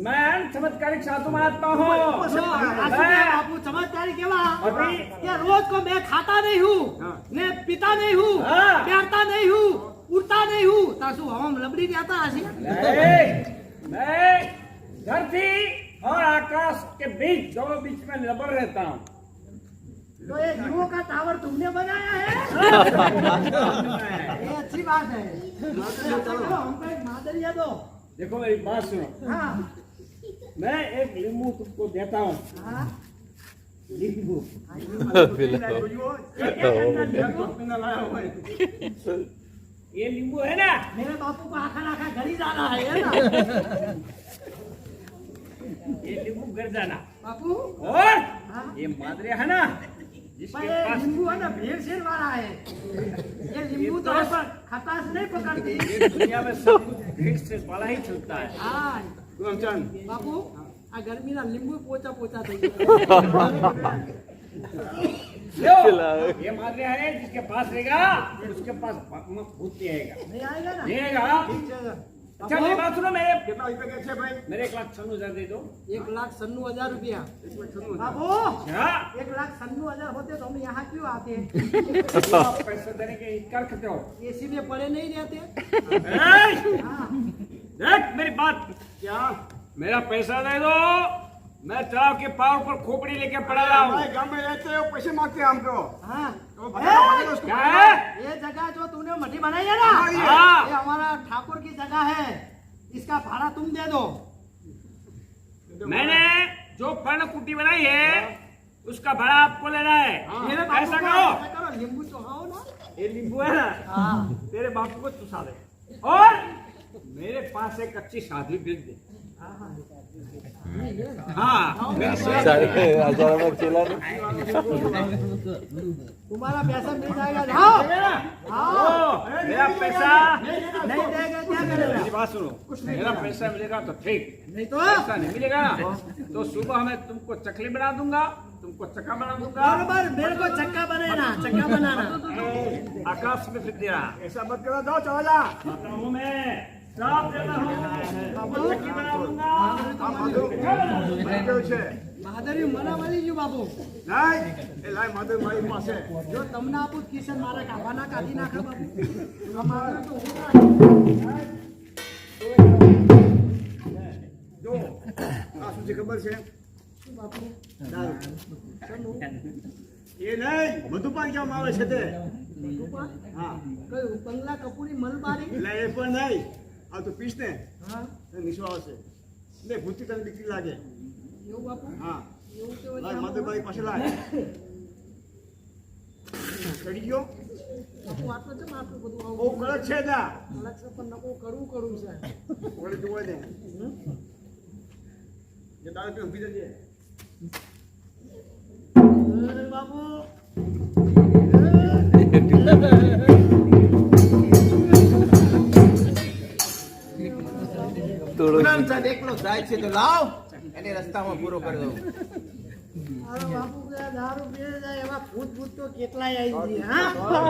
मैं चमत्कारिक साधु मानता हूँ बापू चमत्कारी केवा अभी- कि रोज को मैं खाता नहीं हूँ मैं पीता नहीं हूँ हाँ। बैठता नहीं हूँ उड़ता नहीं हूँ तासु हम लबड़ी जाता हसी. मैं धरती और आकाश के बीच दोनों बीच में लबड़ रहता हूँ तो ये जीवों का टावर तुमने बनाया है? ये अच्छी बात है. चलो हमको एक मादरिया दो. देखो मेरी बात सुनो हाँ मैं एक लींबू तुमको देता हूँ हाँ लींबू પીના લાયા હોય. ये लींबू है ना मेरे बापू को आखा आखा घड़ी जाना है ना? ये लींबू गिर जाना बापू और हाँ? ये मादरिया है ना जिसके ये पास नींबू है ना भेड़ शेर वाला है. ये नींबू तो है पर खटास नहीं पकड़ती. ये दुनिया में सब कुछ भीड़ से वाला ही चलता है हाँ પૂનમચંદ બાપુ આ ગરમીના લીંબુ પોચા પોચા થઈ ગયા. लो, ये मादरिया है जिसके पास रहेगा उसके पास भूत नहीं आएगा નહીં આएगा ना? नहीं आएगा अच्छा मेरी बात सुनो मेरे કેટલા રૂપિયા કે છે ભાઈ? मेरे 1,96,000 दे दो 1,96,000 रुपया बाबू हाँ 1,96,000 होते तो हम यहाँ क्यों आते? पैसे देने के इनकार करते हो एसी में पड़े नहीं रहते? ए! हाँ देख मेरी बात क्या मेरा पैसा दे दो मैं तालाब के पार पर खोपड़ी लेके पड़ा रहा हूँ भाई गांव में रहते हो पैसे मांगते हैं हमको हाँ तो बताओ उसको। क्या है ये जगह जो तूने मठी बनाई है ना हाँ। ये हमारा ठाकुर की जगह है इसका भाड़ा तुम दे दो मैंने जो पर्ण कुटी बनाई है उसका भाड़ा आपको लेना है मेरे बापू ऐसा को करो ऐसा करो नींबू चढ़ाओ ना ये नींबू है ना हाँ तेरे बापू को चुसा दे और मेरे पास एक अच्छी शादी भेज दे हाँ तुम्हारा पैसा मिल जाएगा जाओ हाँ मेरा पैसा नहीं देगा क्या मेरी करेगा बात सुनो मेरा पैसा मिलेगा तो ठीक नहीं तो पैसा नहीं मिलेगा ना तो सुबह मैं तुमको चकली बना दूंगा तुमको चक्का बना दूंगा बराबर मेरे को चक्का बनाना चक्का बनाना आकाश में फिर तेरा ऐसा मत करो जाओ चला जा आता हूँ मैं साफ देता हूँ आपको चक्की बना दूंगा આ માધુ ભાઈ કેવું છે મહાદેવી મના મળી ગયું બાપુ નહીં એ લાય માધુ મારી પાસે જો તમને આપું કિશન મારા કાવાના કાઢી નાખે બાપુ અમારે તો હું જો આ શું છે ખબર છે બાપુ દારૂ એ નહીં મધુપાન કેમ આવે છે તે હા કયું બંગલા કપૂરી મલબારી એટલે એ પણ નહીં આ તો પીસ ને હા તો નિશો આવશે ને ભૂતિ તને બીક લાગે એવું બાપુ હા એવું કેવું લાય મધુબાઈ પાસે લાય ચડી ગયો બાપુ આટલું છે આટલું બધું બહુ આવું કડક છે દા અલગ છે પણ નકો કરવું કરવું છે ઓલે જોવા દે જે દારૂ પીને પી જજે અરે બાપુ પૂનમચંદ એકલો જાય છે તો લાવ એને રસ્તામાં પૂરો કરી દઉં અરે બાપુ કે દારૂ પીએ જાય એવા ભૂત ભૂત તો કેટલાય આવી ગયા હા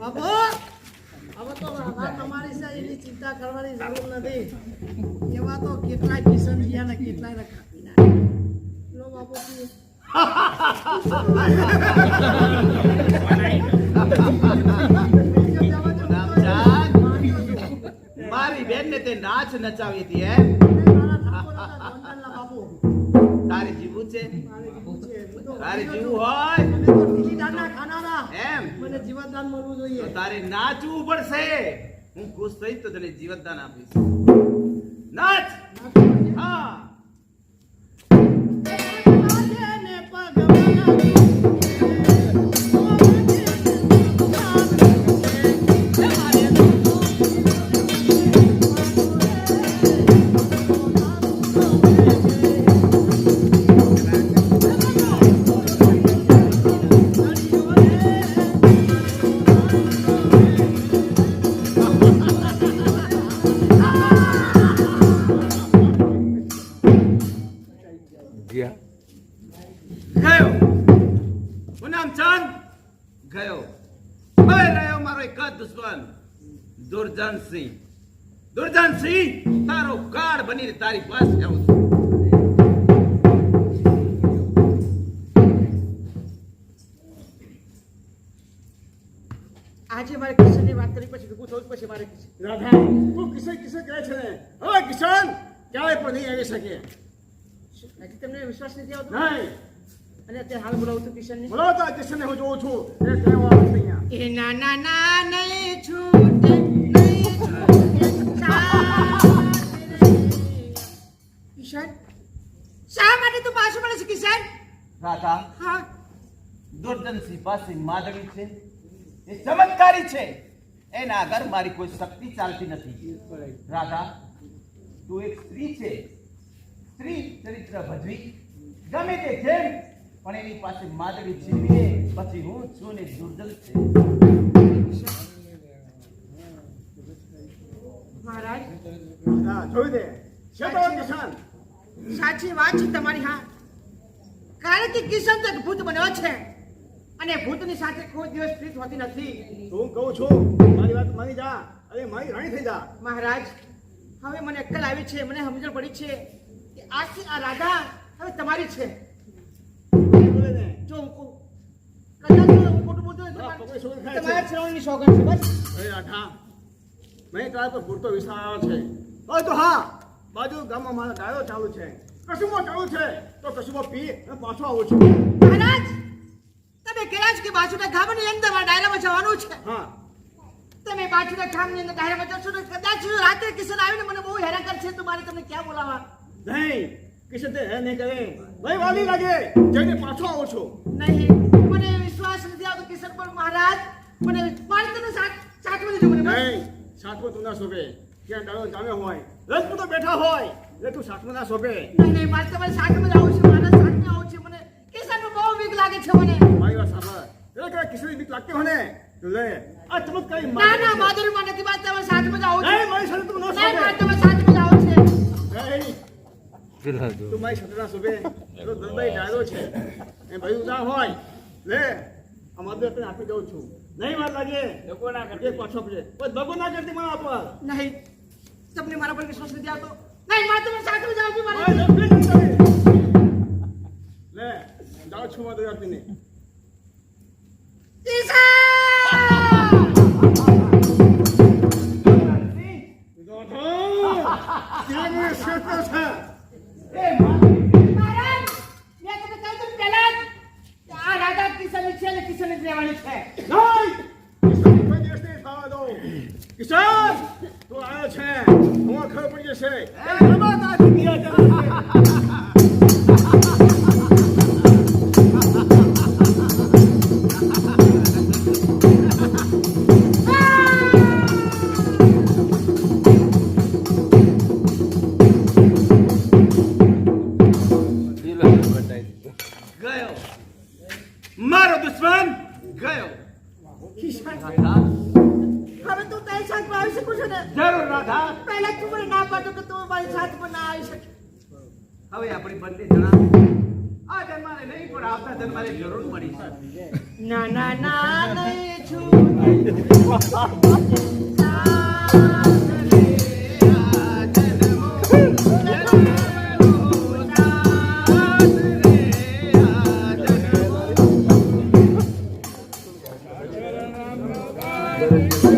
બાપુ હવે તો રાધા તમારી છે એની ચિંતા કરવાની જરૂર નથી એવા તો કેટલાય કિશનજીયા ને કેટલાય ને કાપી નાખે લો બાપુ પીએ. પૂનમચંદ મારી બેન ને તે નાચ નચાવી હતી હે મારા ઠાકોર હતા ગોંડલના બાપુ તારે જીવું છે મારે જીવવું છે. હું તો તારે ગરીબ જીવું હતો. હોય મને તો ઢીલી દાળના ખાનારા એમ મને જીવતદાન મળવું જોઈએ તો તારે નાચવું પડશે હું ખુશ થઈ તો તને જીવતદાન આપીશ નાચ હા ગયો પૂનમચંદ ગયો હવે રહ્યો મારો એક જ દુશ્મન દુર્જનસિંહ દુર્જનસિંહ તારો કાર્ડ બનીને તારી પાસે આવું છું આજે મારે કિશનની વાત કરી પછી ભેગું થવું જ પછી મારે રાધા તું કિશન કિશન કહે છે ને હવે કિશન ક્યારે પણ નહીં આવી શકે હજી તમને વિશ્વાસ નથી આવતો નહીં અને અત્યારે હાલ બોલાવું છું કિશનને બોલાવો તો આ કિશનને હું જોઉં છું એ કહેવા આવે છે અહીંયા એ ના ના ના નહીં છૂટે નહીં છૂટે કિશન શા માટે તું પાછું મળે છે કિશન રાધા હા દુર્જનસિંહ પાસે માધવી છે એ ચમત્કારી છે એના આગળ મારી કોઈ શક્તિ ચાલતી નથી રાધા તું એક સ્ત્રી છે સ્ત્રી ચરિત્ર ભજવી ગમે તે જેમ પણ એની પાસે માધવી છીનવીએ પછી હું છું ને દુર્જન છે મહારાજ હા જોઈ દે છે તો કિશન સાચી વાત છે તમારી હા કારણ કે કિશન તો એક ભૂત બન્યો છે અને ભૂતની સાથે કોઈ દિવસ પ્રીત હોતી નથી તો હું કહું છું મારી વાત માની જા અરે મારી રાણી થઈ જા. મહારાજ હવે મને અક્કલ આવી છે, મને સમજણ પડી છે કે આજથી આ રાધા હવે તમારી છે. બોલે ને. જો હું કદાચ જો હું ખોટું બોલતો હોય તો હા, પકડી સોગંદ ખાય છે. તમારા શ્રવણની સોગંદ છે બસ. અરે રાઠા, મેં તારા પર પૂરતો વિશ્વાસ આવ્યો છે. હવે તો હા, બાજુ ગામમાં મારા ગાયો ચાલુ છે, કશુંમાં ચાલુ છે, તો કશુંમાં પી અને પાછો આવું છું. મહારાજ તમે કહેલા છો કે બાજુના ગામની અંદર મારા ડાયરામાં જવાનું છે. હા, તમે બાજુના ગામની અંદર ડાયરામાં જશો તો કદાચ રાત્રે કિશન આવીને મને બહુ હેરાન કરશે તો મારે તમને ક્યાં બોલાવવા? નહીં, કિશન તે હે નહીં કરે. ભાઈ વાલી લાગે, જઈને પાછો આવું છું. નહીં, મને વિશ્વાસ નથી આવતો કિશન પર મહારાજ. મને મારે તને સાચમાં લીધું મને બસ. નહીં, સાતમો તું ના શોભે. ક્યાં ડાળો જામે હોય, રજપૂતો બેઠા હોય, એટલે તું સાતમો ના શોભે. નહીં, મારે તમારે સાચમાં જ આવું છે. મારા સાચમાં આવું છે. મને કિશનનું બહુ બીક લાગે છે મને. મારી વાત સાંભળ. એટલે કે કિશોરી બીક લાગતી હોય ને, તો લે આ ચમત્કારી ના મારી ના છે. માધુરીમાં નથી. મારે તમારે સાચમાં જ આવું છે. નહીં, મારી સાથે તું ના નહીં, મારે શોભે. તમારે સાચમાં જ આવું છે. નહીં, તું મારી સાથે ના શોભે. તો દરબારી ડાયરો છે, એ ભાઈ ઉદાર હોય, લે આ માધુરી તને આપી દઉં છું. નહીં વાર લાગે, લોકો ના કરતી. એક પાછો આપજે. બસ ભગો ના કરતી મને આપવા. નહીં, તમને મારા પર વિશ્વાસ નથી આવતો. નહીં, મારે તમારે સાચમાં જ આવું છે. મારે મારે જલ્દી નહીં કરે. લે જાઓ છું માધુરી આપીને. ત્યાં મને શેકો છે. મહારાજ, મેં તમને કહ્યું હતું પહેલા જ કે આ રાધા કિશનની છે અને કિશનની જ રહેવાની છે. નહીં! કિશન કોઈ દિવસ નહીં થવા દઉં. કિશન, તું આવ્યો છે, હું ખબર પડી જશે. એ રમા તારી ક્રિયા ચાલે છે. ગયો મારો દુશ્મન ગયો. હવે તું તારી સાથમાં આવી શકું છું ને? જરૂર રાધા. પહેલા તું મને ના પાડતો કે તું મારી સાથમાં ના આવી શકે. હવે આપણી બંને જણા આ જન્માને નહીં પણ આવતા જન્માને જરૂર મળી છે. ના ના ના નહીં છું. Thank you.